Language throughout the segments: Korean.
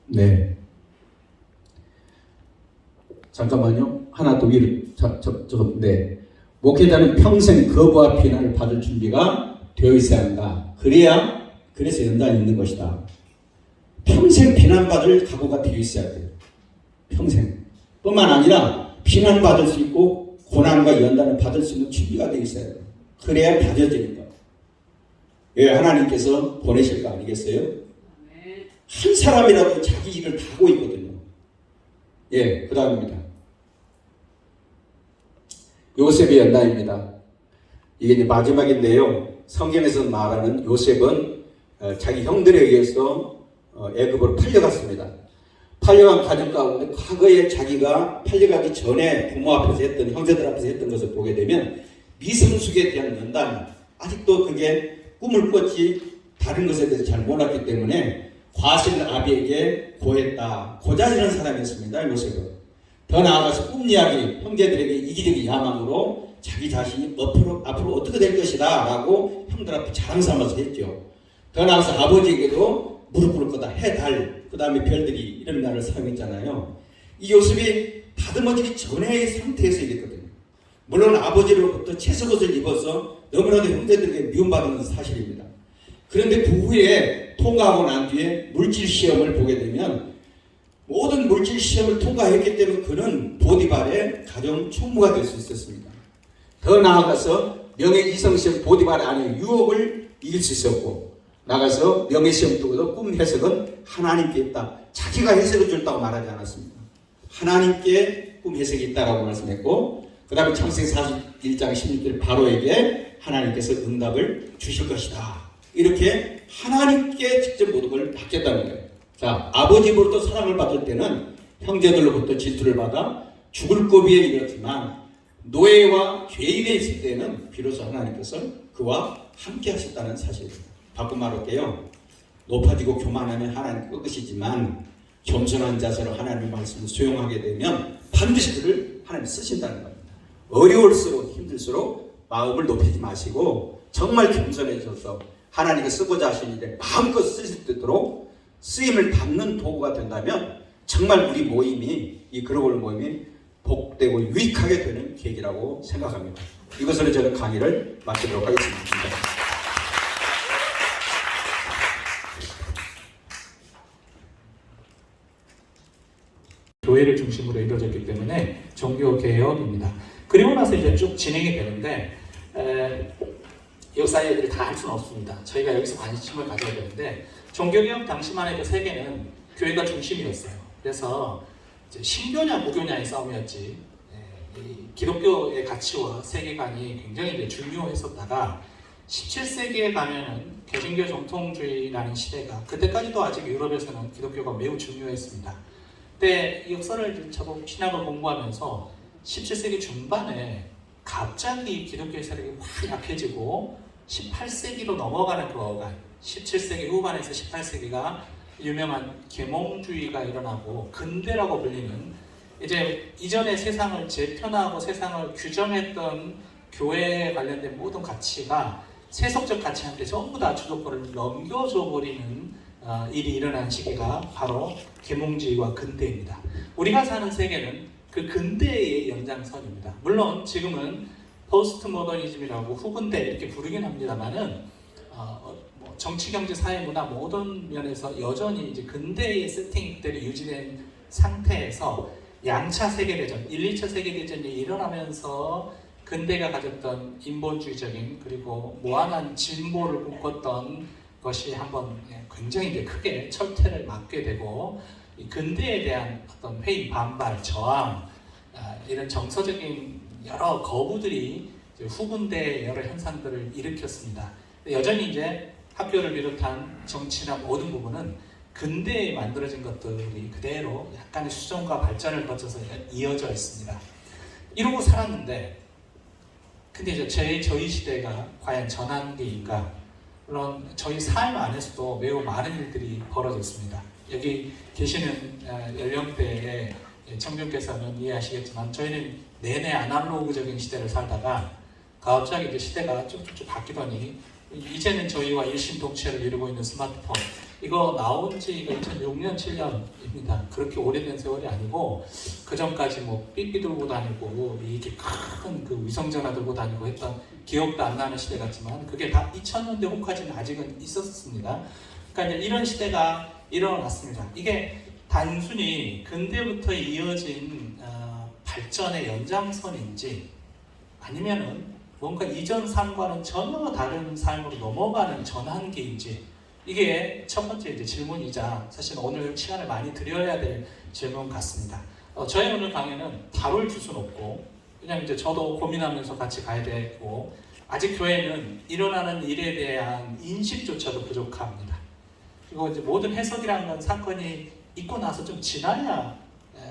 네. 잠깐만요. 하나 더 위로. 네. 목회자는 평생 거부와 비난을 받을 준비가 되어 있어야 한다. 그래서 연단이 있는 것이다. 평생 비난받을 각오가 되어 있어야 돼요. 평생. 뿐만 아니라 비난받을 수 있고 고난과 연단을 받을 수 있는 준비가 되어 있어야 돼요. 그래야 다져지니까. 왜 하나님께서 보내실 거 아니겠어요? 한 사람이라도 자기 일을 다 하고 있거든요. 예, 그 다음입니다. 요셉의 연단입니다. 이게 이제 마지막인데요. 성경에서 말하는 요셉은 자기 형들에 의해서 애굽으로 팔려갔습니다. 팔려간 가족 가운데 과거에 자기가 팔려가기 전에 부모 앞에서 했던, 형제들 앞에서 했던 것을 보게 되면 미성숙에 대한 연단, 아직도 그게 꿈을 꿨지 다른 것에 대해서 잘 몰랐기 때문에 과실 아비에게 고했다. 고자질한 사람이었습니다. 요셉은. 더 나아가서 꿈 이야기, 형제들에게 이기적인 야망으로 자기 자신이 앞으로 어떻게 될 것이다 라고 형들 앞에 자랑 삼아서 했죠. 더 나아가서 아버지에게도 무릎 꿇을 거다. 해, 달, 그 다음에 별들이 이런 말을 사용했잖아요. 이 요셉이 다듬어지기 전의 상태에서 이랬거든요. 물론 아버지로부터 채석옷을 입어서 너무나도 형제들에게 미움받은 것은 사실입니다. 그런데 그 후에 통과하고 난 뒤에 물질 시험을 보게 되면 모든 물질 시험을 통과했기 때문에 그는 보디발의 가정 총무가 될 수 있었습니다. 더 나아가서 명예이성 시험 보디발 안에 유혹을 이길 수 있었고 나가서 명예시험 두고도 꿈 해석은 하나님께 있다. 자기가 해석을 줬다고 말하지 않았습니다. 하나님께 꿈 해석이 있다라고 말씀했고 그 다음에 창세기 41장 16절 바로에게 하나님께서 응답을 주실 것이다. 이렇게 하나님께 직접 모든 걸 받겠다는 거예요. 자, 아버지로부터 사랑을 받을 때는 형제들로부터 질투를 받아 죽을 고비에 이르렀지만 노예와 죄인에 있을 때는 비로소 하나님께서 그와 함께 하셨다는 사실입니다. 바꾼 말 할게요. 높아지고 교만하면 하나님 끄시지만 겸손한 자세로 하나님의 말씀을 수용하게 되면 반드시 그를 하나님 쓰신다는 겁니다. 어려울수록 힘들수록 마음을 높이지 마시고 정말 겸손해져서 하나님이 쓰고자 하신 일에 마음껏 쓰실 수 있도록 쓰임을 받는 도구가 된다면 정말 우리 모임이 이 글로벌 모임이 복되고 유익하게 되는 계기라고 생각합니다. 이것으로 저는 강의를 마치도록 하겠습니다. 교회를 중심으로 이루어졌기 때문에 종교개혁입니다. 그리고 나서 이제 쭉 진행이 되는데 역사 얘기를 다 할 수는 없습니다. 저희가 여기서 관심을 가져야 되는데 종교개혁 당시만 해도 세계는 교회가 중심이었어요. 그래서 이제 신교냐 무교냐의 싸움이었지 이 기독교의 가치와 세계관이 굉장히 이제 중요했었다가 17세기에 가면은 개신교 정통주의라는 시대가 그때까지도 아직 유럽에서는 기독교가 매우 중요했습니다. 그때 역사를 저도 신학을 공부하면서 17세기 중반에 갑자기 기독교의 세력이 확 약해지고 18세기로 넘어가는 거가 17세기 후반에서 18세기가 유명한 계몽주의가 일어나고 근대라고 불리는 이제 이전의 세상을 재편하고 세상을 규정했던 교회에 관련된 모든 가치가 세속적 가치한테 전부 다 주도권을 넘겨줘 버리는 일이 일어난 시기가 바로 계몽주의와 근대입니다. 우리가 사는 세계는 그 근대의 연장선입니다. 물론 지금은 포스트 모더니즘이라고 후근대 이렇게 부르긴 합니다만은 정치, 경제, 사회, 문화 모든 면에서 여전히 이제 근대의 세팅들이 유지된 상태에서 양차 세계대전, 1, 2차 세계대전이 일어나면서 근대가 가졌던 인본주의적인 그리고 무한한 진보를 꿈꿨던 것이 한번 굉장히 이제 크게 철퇴를 맞게 되고 이 근대에 대한 어떤 회의, 반발, 저항 이런 정서적인 여러 거부들이 이제 후근대의 여러 현상들을 일으켰습니다. 여전히 이제 학교를 비롯한 정치나 모든 부분은 근대에 만들어진 것들이 그대로 약간의 수정과 발전을 거쳐서 이어져 있습니다. 이러고 살았는데 근데 이제 저희 시대가 과연 전환기인가? 물론 저희 삶 안에서도 매우 많은 일들이 벌어졌습니다. 여기 계시는 연령대의 청중께서는 이해하시겠지만 저희는 내내 아날로그적인 시대를 살다가 갑자기 이제 시대가 쭉쭉쭉 바뀌더니 이제는 저희와 일심동체를 이루고 있는 스마트폰 이거 나온 지가 2006년, 7년입니다. 그렇게 오래된 세월이 아니고 그 전까지 뭐 삐삐 들고 다니고 이렇게 큰 그 위성전화 들고 다니고 했던 기억도 안 나는 시대 같지만 그게 다 2000년대 후까지는 아직은 있었습니다. 그러니까 이제 이런 시대가 일어났습니다. 이게 단순히 근대부터 이어진 발전의 연장선인지 아니면은 뭔가 이전 삶과는 전혀 다른 삶으로 넘어가는 전환기인지 이게 첫 번째 이제 질문이자 사실 오늘 시간을 많이 드려야 될 질문 같습니다. 저희 오늘 강의는 답을 줄 수는 없고 그냥 이제 저도 고민하면서 같이 가야 되고 아직 교회는 일어나는 일에 대한 인식조차도 부족합니다. 그리고 이제 모든 해석이라는 건 사건이 있고 나서 좀 지나야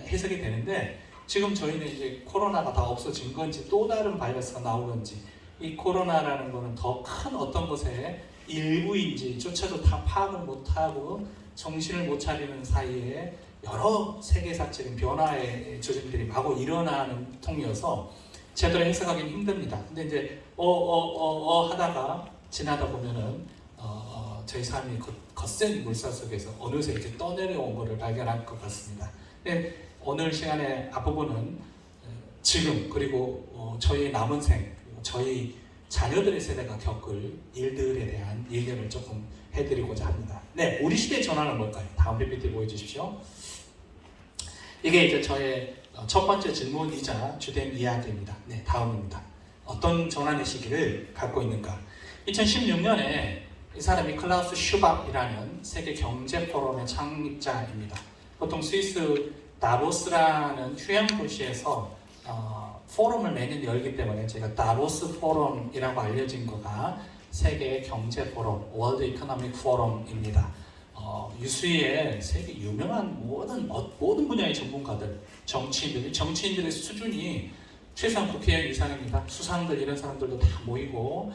해석이 되는데 지금 저희는 이제 코로나가 다 없어진 건지 또 다른 바이러스가 나오는지 이 코로나라는 거는 더 큰 어떤 것의 일부인지조차도 다 파악을 못하고 정신을 못 차리는 사이에 여러 세계사적인 변화의 조짐들이 마구 일어나는 통이어서 제대로 해석하기는 힘듭니다. 근데 이제 하다가 지나다 보면은 저희 삶이 거센 물살 속에서 어느새 이제 떠내려온 것을 발견할 것 같습니다. 근데 오늘 시간의 앞부분은 지금 그리고 저희 남은 생 그리고 저희 자녀들의 세대가 겪을 일들에 대한 얘기를 조금 해드리고자 합니다. 네, 우리 시대의 전환은 뭘까요? 다음 PPT 보여주십시오. 이게 이제 저의 첫 번째 질문이자 주된 이야기입니다. 네, 다음입니다. 어떤 전환의 시기를 갖고 있는가? 2016년에 이 사람이 클라우스 슈밥이라는 세계 경제 포럼의 창립자입니다. 보통 스위스 다보스라는 휴양 도시에서 포럼을 매년 열기 때문에 제가 다보스 포럼이라고 알려진 거가 세계 경제 포럼, 월드 이코노믹 포럼입니다. 유수의 세계 유명한 모든 분야의 전문가들, 정치인들의 수준이 최소한 국회의원 이상입니다. 수상들 이런 사람들도 다 모이고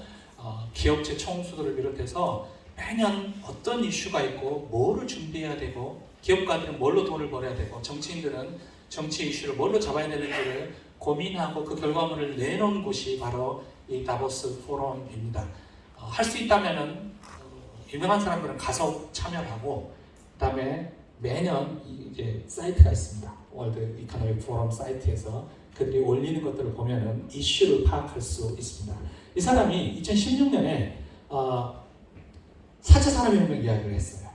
기업체 총수들을 비롯해서 매년 어떤 이슈가 있고 뭐를 준비해야 되고 기업가들은 뭘로 돈을 벌어야 되고 정치인들은 정치 이슈를 뭘로 잡아야 되는지를 고민하고 그 결과물을 내놓은 곳이 바로 이 다보스 포럼입니다. 할 수 있다면은 유명한 사람들은 가서 참여하고 그다음에 매년 이게 사이트가 있습니다. 월드 이코노믹 포럼 사이트에서 그들이 올리는 것들을 보면은 이슈를 파악할 수 있습니다. 이 사람이 2016년에 4차 산업혁명 이야기를 했어요.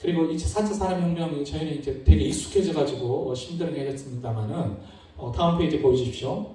그리고 이 4차 산업혁명이 저희는 이제 되게 익숙해져가지고 힘들어했습니다만은 다음 페이지 보여주십시오.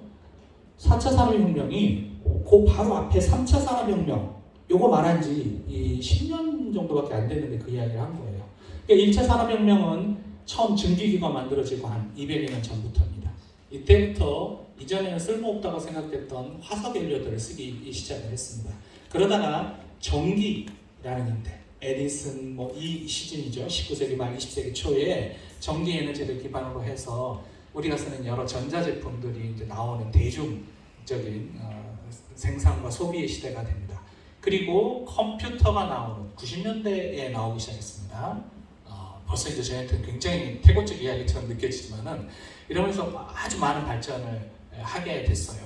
4차 산업혁명이 그 바로 앞에 3차 산업혁명 요거 말한 지 10년 정도밖에 안 됐는데 그 이야기를 한 거예요. 그러니까 1차 산업혁명은 처음 증기기가 만들어지고 한 200년 전부터입니다. 이때부터 이전에는 쓸모없다고 생각했던 화석 연료들을 쓰기 시작을 했습니다. 그러다가 전기라는 형태, 에디슨 이 시즌이죠. 19세기 말 20세기 초에 전기 에너지를 기반으로 해서 우리가 쓰는 여러 전자제품들이 이제 나오는 대중적인 생산과 소비의 시대가 됩니다. 그리고 컴퓨터가 나오는 90년대에 나오기 시작했습니다. 벌써 이제 저희한테는 굉장히 태고적 이야기처럼 느껴지지만은 이러면서 아주 많은 발전을 하게 됐어요.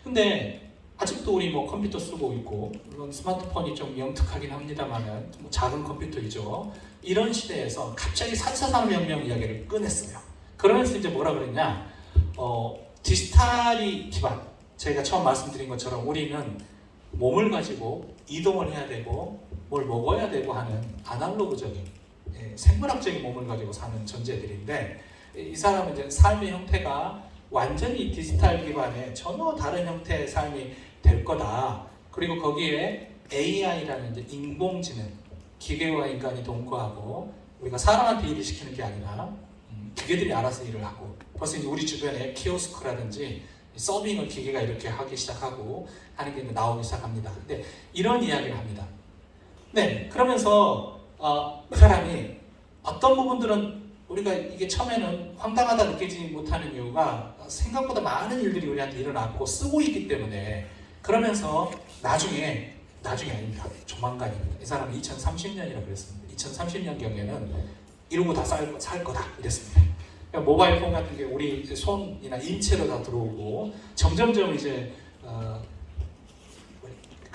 근데 아직도 우리 컴퓨터 쓰고 있고 물론 스마트폰이 좀 영특하긴 합니다만은 작은 컴퓨터이죠. 이런 시대에서 갑자기 4차 산업혁명 이야기를 꺼냈어요. 그러면서 이제 뭐라 그랬냐? 디지털이 기반. 제가 처음 말씀드린 것처럼 우리는 몸을 가지고 이동을 해야 되고 뭘 먹어야 되고 하는 아날로그적인 생물학적인 몸을 가지고 사는 존재들인데 이 사람은 이제 삶의 형태가 완전히 디지털 기반의 전혀 다른 형태의 삶이 될 거다. 그리고 거기에 AI라는 이제 인공지능, 기계와 인간이 동거하고 우리가 사람한테 일을 시키는 게 아니라 기계들이 알아서 일을 하고 벌써 이제 우리 주변에 키오스크라든지 서빙을 기계가 이렇게 하기 시작하고 하는 게 나오기 시작합니다. 근데 이런 이야기를 합니다. 네, 그러면서 이 사람이 어떤 부분들은 우리가 이게 처음에는 황당하다 느끼지 못하는 이유가 생각보다 많은 일들이 우리한테 일어났고 쓰고 있기 때문에 그러면서 나중에 아닙니다. 조만간입니다. 이 사람은 2030년이라고 그랬습니다. 2030년경에는 이러고 다 살 거다 이랬습니다. 그러니까 모바일 폰 같은 게 우리 손이나 인체로 다 들어오고 점점점 이제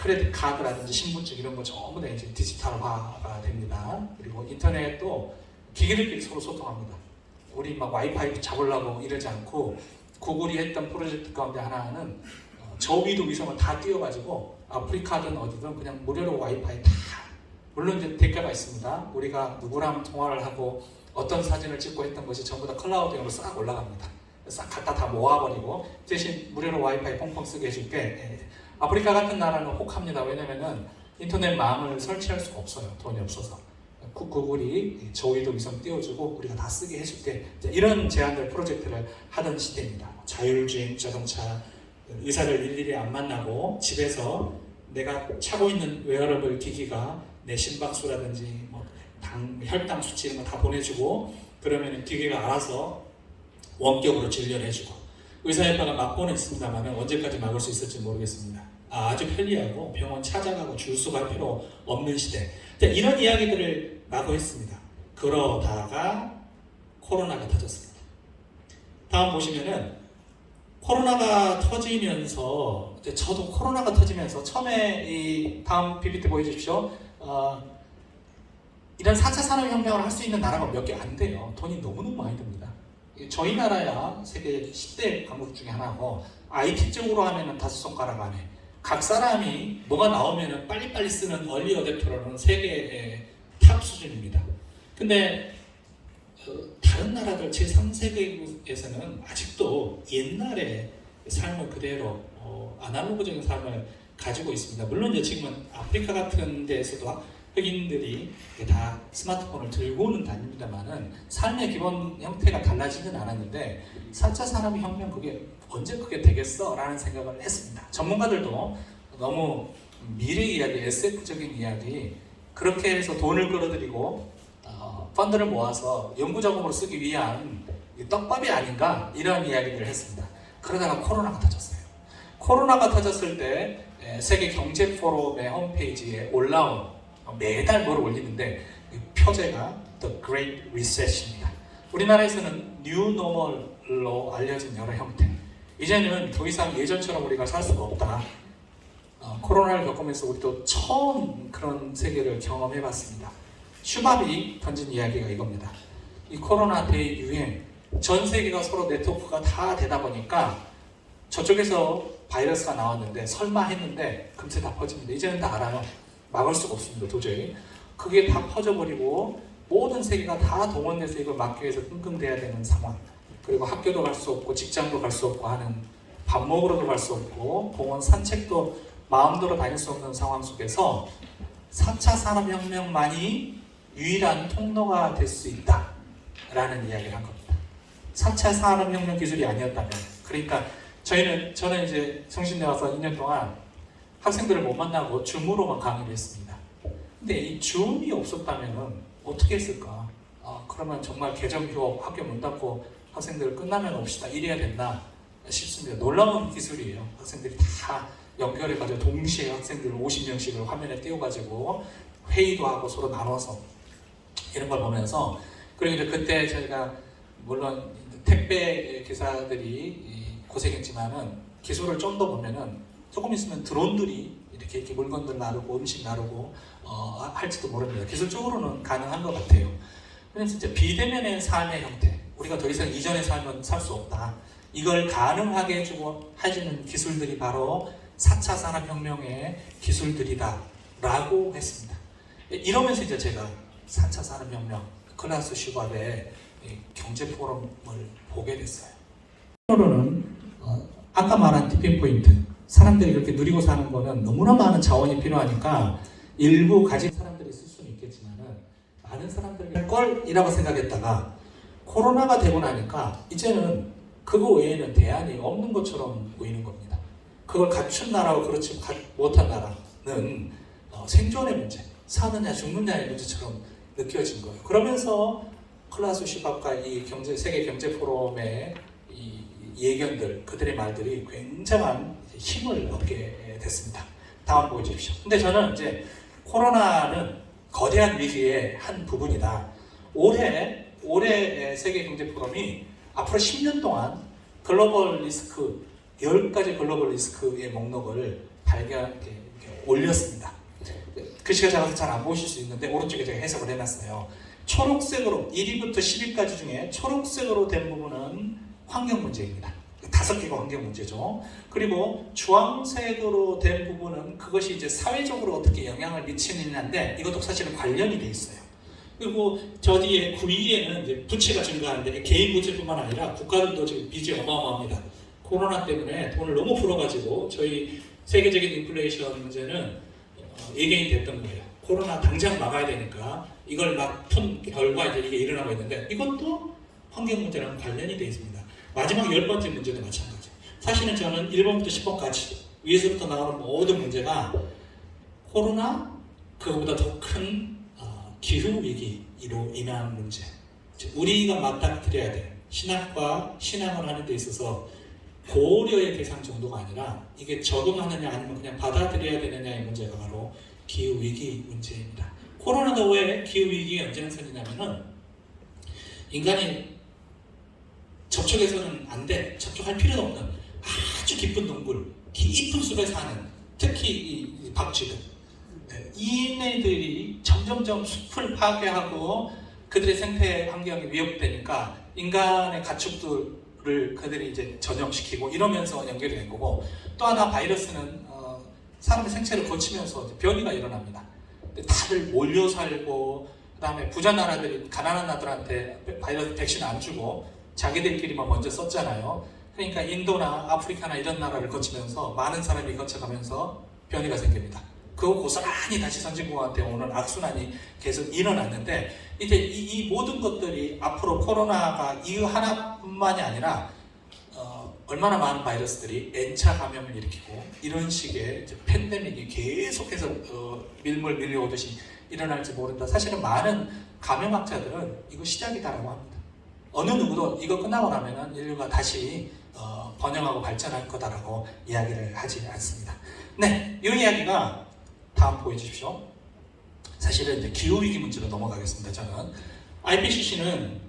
크레딧 카드라든지 신분증 이런 거 전부 다 이제 디지털화가 됩니다. 그리고 인터넷도 기계들끼리 서로 소통합니다. 우리 막 와이파이 잡으려고 이러지 않고 구글이 했던 프로젝트 가운데 하나는 저위도 위성을 다 띄워가지고 아프리카든 어디든 그냥 무료로 와이파이 다, 물론 이제 대가가 있습니다. 우리가 누구랑 통화를 하고 어떤 사진을 찍고 했던 것이 전부 다 클라우드용으로 싹 올라갑니다. 싹 갖다 다 모아버리고 대신 무료로 와이파이 펑펑 쓰게 해줄게. 아프리카 같은 나라는 혹합니다. 왜냐면은 인터넷망을 설치할 수가 없어요. 돈이 없어서. 구글이 저위도 위성 띄워주고 우리가 다 쓰게 해줄게. 이런 제안들 프로젝트를 하던 시대입니다. 자율주행 자동차, 의사를 일일이 안 만나고 집에서 내가 차고 있는 웨어러블 기기가 내 심박수라든지 뭐 혈당 수치 이런 거 다 보내주고 그러면 기계가 알아서 원격으로 진료를 해주고 의사협회가 막고는 있습니다만 언제까지 막을 수 있을지 모르겠습니다. 아주 편리하고 병원 찾아가고 줄 서갈 필요 없는 시대. 이런 이야기들을 마구 했습니다. 그러다가 코로나가 터졌습니다. 다음 보시면은 코로나가 터지면서 저도 코로나가 터지면서 처음에 이 다음 PPT 보여주십시오. 이런 4차 산업혁명을 할 수 있는 나라가 몇 개 안 돼요. 돈이 너무너무 많이 듭니다. 저희 나라야 세계 10대 강국 중에 하나고 IT 쪽으로 하면은 5손가락 안에 각 사람이 뭐가 나오면은 빨리빨리 쓰는 얼리 어댑터로는 세계의 탑 수준입니다. 근데 다른 나라들 제3세계에서는 아직도 옛날의 삶을 그대로 아날로그적인 삶을 가지고 있습니다. 물론 이제 지금은 아프리카 같은 데에서도 흑인들이 다 스마트폰을 들고는 다닙니다만은 삶의 기본 형태가 달라지진 않았는데 4차 산업혁명 그게 언제 그게 되겠어? 라는 생각을 했습니다. 전문가들도 너무 미래 이야기, SF적인 이야기 그렇게 해서 돈을 끌어들이고 펀드를 모아서 연구자금으로 쓰기 위한 떡밥이 아닌가 이런 이야기를 했습니다. 그러다가 코로나가 터졌어요. 코로나가 터졌을 때 세계 경제 포럼의 홈페이지에 올라온 매달 뭘 올리는데 표제가 The Great Recession입니다. 우리나라에서는 New Normal로 알려진 여러 형태. 이제는 더 이상 예전처럼 우리가 살 수가 없다. 코로나를 겪으면서 우리도 처음 그런 세계를 경험해봤습니다. 슈밥이 던진 이야기가 이겁니다. 이 코로나 대유행, 전 세계가 서로 네트워크가 다 되다 보니까 저쪽에서 바이러스가 나왔는데 설마 했는데 금세 다 퍼집니다. 이제는 다 알아요. 막을 수가 없습니다. 도저히. 그게 다 퍼져버리고 모든 세계가 다 동원돼서 이걸 막기 위해서 끙끙대야 되는 상황. 그리고 학교도 갈 수 없고 직장도 갈 수 없고 하는 밥 먹으러도 갈 수 없고 공원 산책도 마음대로 다닐 수 없는 상황 속에서 4차 산업혁명만이 유일한 통로가 될 수 있다 라는 이야기를 한 겁니다. 4차 산업혁명 기술이 아니었다면 그러니까 저는 이제 성신대 와서 2년 동안 학생들을 못 만나고 줌으로만 강의를 했습니다. 근데 이 줌이 없었다면 어떻게 했을까? 그러면 정말 개점 휴업 학교 문 닫고 학생들 끝나면 옵시다 이래야 된다 싶습니다. 놀라운 기술이에요. 학생들이 다 연결해가지고 동시에 학생들 50명씩을 화면에 띄워가지고 회의도 하고 서로 나눠서 이런 걸 보면서 그리고 이제 그때 저희가 물론 택배 기사들이 고생했지만은 기술을 좀 더 보면은 조금 있으면 드론들이 이렇게 물건들 나르고 음식 나르고 할지도 모릅니다. 기술적으로는 가능한 것 같아요. 그래서 진짜 비대면의 삶의 형태, 우리가 더 이상 이전의 삶은 살 수 없다. 이걸 가능하게 해주는 기술들이 바로 4차 산업혁명의 기술들이다 라고 했습니다. 이러면서 이제 제가 4차 산업혁명 클라우스 슈밥의 경제 포럼을 보게 됐어요. 으로는 아까 말한 티핑 포인트, 사람들이 이렇게 누리고 사는 거는 너무나 많은 자원이 필요하니까 일부 가진 사람들이 쓸 수는 있겠지만은 많은 사람들이 할 걸이라고 생각했다가 코로나가 되고 나니까 이제는 그거 외에는 대안이 없는 것처럼 보이는 겁니다. 그걸 갖춘 나라와 그렇지 못한 나라는 생존의 문제, 사느냐 죽느냐의 문제처럼 느껴진 거예요. 그러면서 클라우스 슈밥과 이 세계 경제 포럼의 이 예견들, 그들의 말들이 굉장한 힘을 얻게 됐습니다. 다음 보여주십시오. 근데 저는 이제 코로나는 거대한 위기의 한 부분이다. 올해 세계 경제 포럼이 앞으로 10년 동안 글로벌 리스크 10가지 글로벌 리스크의 목록을 올렸습니다. 글씨가 작아서 잘 안 보실 수 있는데 오른쪽에 제가 해석을 해놨어요. 초록색으로 1위부터 10위까지 중에 초록색으로 된 부분은 환경 문제입니다. 5개가 환경 문제죠. 그리고 주황색으로 된 부분은 그것이 이제 사회적으로 어떻게 영향을 미치느냐인데 이것도 사실은 관련이 돼 있어요. 그리고 저 뒤에 9위에는 이제 부채가 증가하는데 개인 부채뿐만 아니라 국가들도 지금 빚이 어마어마합니다. 코로나 때문에 돈을 너무 풀어가지고 저희 세계적인 인플레이션 문제는 예견이 됐던 거예요. 코로나 당장 막아야 되니까 이걸 막 푼 결과 이제 이게 일어나고 있는데 이것도 환경 문제랑 관련이 되어 있습니다. 마지막 10번째 문제도 마찬가지. 사실은 저는 1번부터 10번까지 위에서부터 나오는 모든 문제가 코로나 그거보다 더 큰 기후 위기로 인한 문제. 우리가 맞닥뜨려야 될 신학과 신앙을 하는 데 있어서 고려의 대상 정도가 아니라 이게 적응하느냐 아니면 그냥 받아들여야 되느냐의 문제가 바로 기후위기 문제입니다. 코로나도 왜 기후위기의 연장선이냐면은 인간이 접촉해서는 안 돼, 접촉할 필요도 없는 아주 깊은 동굴, 깊은 숲에 사는 특히 이 박쥐들 이네들이 점점점 숲을 파괴하고 그들의 생태 환경이 위협되니까 인간의 가축들을 그들이 이제 전염시키고 이러면서 연결이 된 거고 또 하나 바이러스는 사람의 생체를 거치면서 변이가 일어납니다. 다들 몰려 살고 그다음에 부자 나라들이 가난한 나라들한테 바이러스 백신 안 주고 자기들끼리만 먼저 썼잖아요. 그러니까 인도나 아프리카나 이런 나라를 거치면서 많은 사람이 거쳐가면서 변이가 생깁니다. 그거 고스란히 다시 선진국한테 오는 악순환이 계속 일어났는데 이제 이 모든 것들이 앞으로 코로나가 이 하나뿐만이 아니라 얼마나 많은 바이러스들이 N차 감염을 일으키고 이런 식의 이제 팬데믹이 계속해서 밀물 밀려오듯이 일어날지 모른다. 사실은 많은 감염학자들은 이거 시작이다라고 합니다. 어느 누구도 이거 끝나고 나면은 인류가 다시 번영하고 발전할 거다라고 이야기를 하지 않습니다. 네, 이 이야기가 다음 보여주십시오. 사실은 이제 기후위기 문제로 넘어가겠습니다. 저는 IPCC는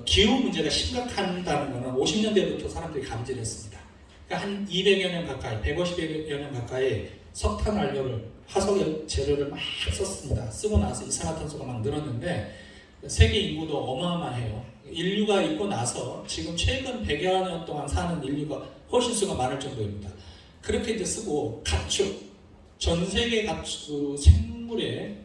기후 문제가 심각하다는 것은 50년대부터 사람들이 감지했습니다. 그러니까 한 200여 년 가까이, 150여 년 가까이 석탄 완료를, 화석 재료를 막 썼습니다. 쓰고 나서 이산화탄소가 막 늘었는데 세계 인구도 어마어마해요. 인류가 있고 나서 지금 최근 100여 년 동안 사는 인류가 훨씬 수가 많을 정도입니다. 그렇게 이제 쓰고 가축, 전 세계 가축 생물의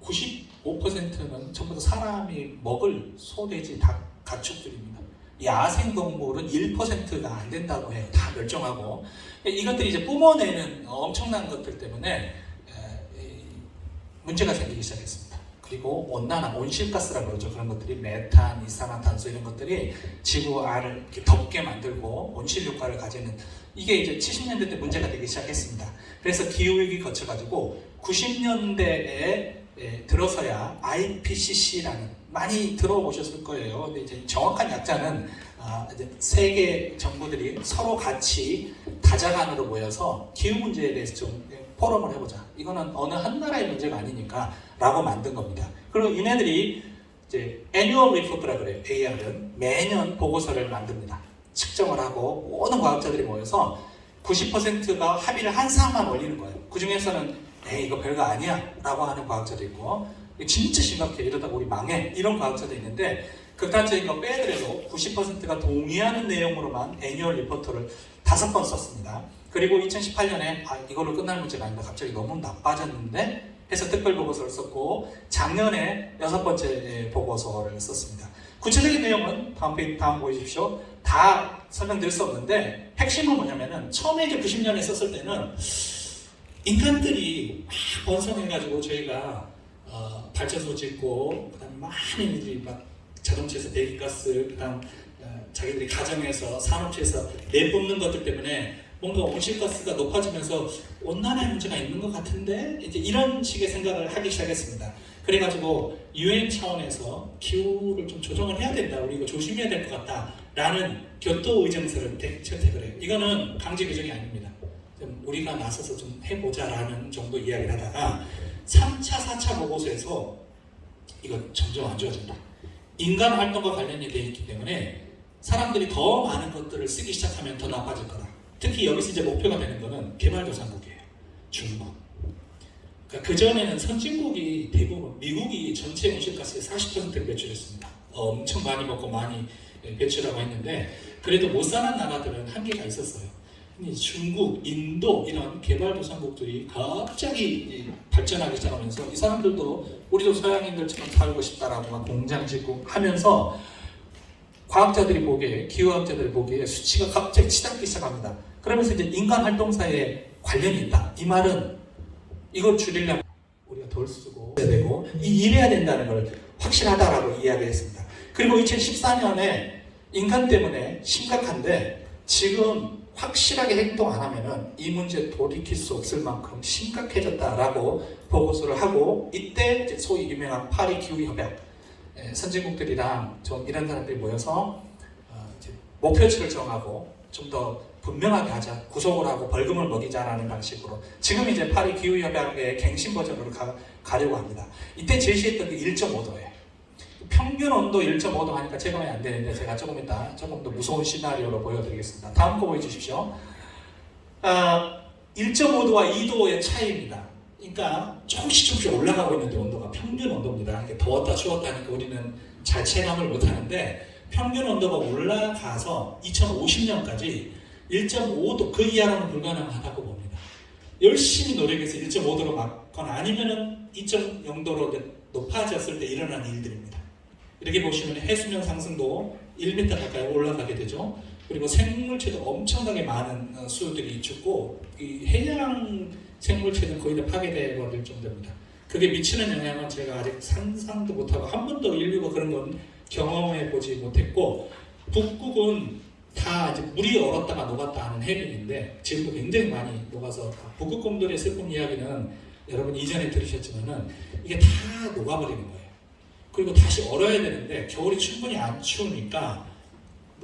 95%는 전부 다 사람이 먹을 소, 돼지, 닭, 가축들입니다. 야생동물은 1%가 안 된다고 해요. 다 멸종하고. 이것들이 이제 뿜어내는 엄청난 것들 때문에 문제가 생기기 시작했습니다. 그리고 온난화, 온실가스라고 그러죠. 그런 것들이 메탄, 이산화탄소 이런 것들이 지구 안을 이렇게 덥게 만들고 온실 효과를 가지는 이게 이제 70년대 때 문제가 되기 시작했습니다. 그래서 기후위기 거쳐가지고 90년대에 들어서야 IPCC라는 많이 들어보셨을 거예요. 근데 이제 정확한 약자는 이제 세계 정부들이 서로 같이 다자간으로 모여서 기후 문제에 대해서 좀 포럼을 해보자. 이거는 어느 한 나라의 문제가 아니니까라고 만든 겁니다. 그리고 이네들이 이제 Annual Report라 그래요. AR은 매년 보고서를 만듭니다. 측정을 하고 모든 과학자들이 모여서 90%가 합의를 한 사항만 올리는 거예요. 그 중에서는 이거 별거 아니야 라고 하는 과학자도 있고 진짜 심각해 이러다 우리 망해 이런 과학자도 있는데 극단적인 거 빼더라도 90%가 동의하는 내용으로만 애니얼 리포터를 5번 썼습니다. 그리고 2018년에 이걸로 끝날 문제가 아닌데 갑자기 너무 나빠졌는데 해서 특별 보고서를 썼고 작년에 6번째 보고서를 썼습니다. 구체적인 내용은 다음 보여주십시오. 다 설명드릴 수 없는데 핵심은 뭐냐면은 처음에 이제 90년에 썼을 때는 인간들이 막 번성해가지고 저희가 발전소 짓고 그다음 많은 일들이 막 자동차에서 배기가스 그다음 자기들이 가정에서 산업체에서 내뿜는 것들 때문에 뭔가 온실가스가 높아지면서 온난화의 문제가 있는 것 같은데 이제 이런 식의 생각을 하기 시작했습니다. 그래가지고 UN 차원에서 기후를 좀 조정을 해야 된다. 우리 이거 조심해야 될 것 같다라는 교토 의정서를 채택을 해요. 이거는 강제 규정이 아닙니다. 좀 우리가 나서서 좀 해보자라는 정도 이야기를 하다가 3차, 4차 보고서에서 이거 점점 안 좋아진다. 인간 활동과 관련이 되어 있기 때문에 사람들이 더 많은 것들을 쓰기 시작하면 더 나빠질 거다. 특히 여기서 이제 목표가 되는 거는 개발도상국이에요. 중국, 그러니까 그전에는 선진국이 대부분 미국이 전체 온실가스의 40%를 배출했습니다. 엄청 많이 먹고 많이 배출하고 했는데 그래도 못 사는 나라들은 한계가 있었어요. 근데 중국, 인도 이런 개발도상국들이 갑자기 발전하기 시작하면서 이 사람들도 우리도 서양인들처럼 살고 싶다라고 막 공장 짓고 하면서 과학자들이 보기에, 기후학자들이 보기에 수치가 갑자기 치닫기 시작합니다. 그러면서 이제 인간 활동사에 관련이 있다. 이 말은 이걸 줄이려면 우리가 덜 쓰고 해야 되고 일해야 된다는 걸 확실하다라고 이야기했습니다. 그리고 2014년에 인간 때문에 심각한데 지금 확실하게 행동 안 하면은 이 문제 돌이킬 수 없을 만큼 심각해졌다라고 보고서를 하고 이때 이제 소위 유명한 파리 기후 협약 선진국들이랑 좀 이런 사람들이 모여서 이제 목표치를 정하고 좀 더 분명하게 하자, 구속을 하고 벌금을 먹이자라는 방식으로 지금 이제 파리 기후 협약의 갱신 버전으로 가려고 합니다. 이때 제시했던 게 1.5도예요. 평균 온도 1.5도 하니까 체감이 안 되는데 제가 조금 이따 조금 더 무서운 시나리오로 보여드리겠습니다. 다음 거 보여주십시오. 1.5도와 2도의 차이입니다. 그러니까 조금씩 올라가고 있는데 온도가 평균 온도입니다. 이게 더웠다 추웠다 하니까 우리는 잘 체감을 못하는데 평균 온도가 올라가서 2050년까지 1.5도 그 이하로는 불가능하다고 봅니다. 열심히 노력해서 1.5도로 막거나 아니면은 2.0도로 높아졌을 때 일어난 일들입니다. 이렇게 보시면 해수면 상승도 1m 가까이 올라가게 되죠. 그리고 생물체도 엄청나게 많은 수들이 죽고 이 해양 생물체는 거의 다 파괴되어 버릴 정도입니다. 그게 미치는 영향은 제가 아직 상상도 못하고 한 번도 인류가 그런 건 경험해 보지 못했고 북극은 다 이제 물이 얼었다가 녹았다 하는 해변인데 지금도 굉장히 많이 녹아서 북극곰들의 슬픈 이야기는 여러분 이전에 들으셨지만은 이게 다 녹아버리는 거예요. 그리고 다시 얼어야 되는데 겨울이 충분히 안 추우니까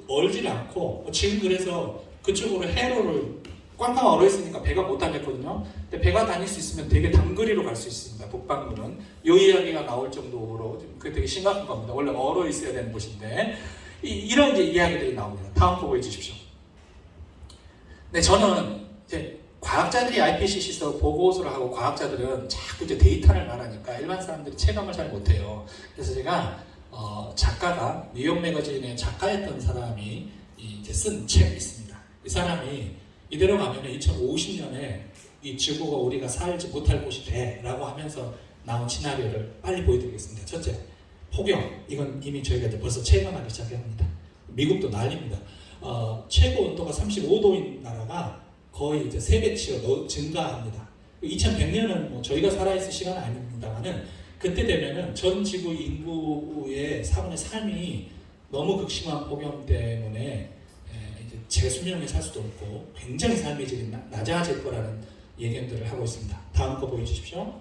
얼질 않고 지금 그래서 그쪽으로 해로를 꽝꽝 얼어 있으니까 배가 못 다녔거든요. 근데 배가 다닐 수 있으면 되게 단거리로 갈 수 있습니다. 북반구는 이 이야기가 나올 정도로 그게 되게 심각한 겁니다. 원래 얼어 있어야 되는 곳인데 이런 이제 이야기들이 나옵니다. 다음 거 보여주십시오. 네, 저는 이제 과학자들이 IPCC에서 보고서를 하고 과학자들은 자꾸 이제 데이터를 말하니까 일반 사람들이 체감을 잘 못해요. 그래서 제가 작가가 뉴욕 매거진의 작가였던 사람이 이제 쓴 책이 있습니다. 이 사람이 이대로 가면 2050년에 이 지구가 우리가 살지 못할 곳이 돼라고 하면서 나온 시나리오를 빨리 보여드리겠습니다. 첫째, 폭염. 이건 이미 저희가 이제 벌써 체감하기 시작합니다. 미국도 난립니다. 최고 온도가 35도인 나라가 거의 이제 3배치로 증가합니다. 2100년은 뭐 저희가 살아있을 시간은 아닙니다만은 그때 되면은 전 지구 인구의 4분의 3이 너무 극심한 폭염 때문에 이제 재수명에 살 수도 없고 굉장히 삶의 질이 낮아질 거라는 예견들을 하고 있습니다. 다음 거 보여주십시오.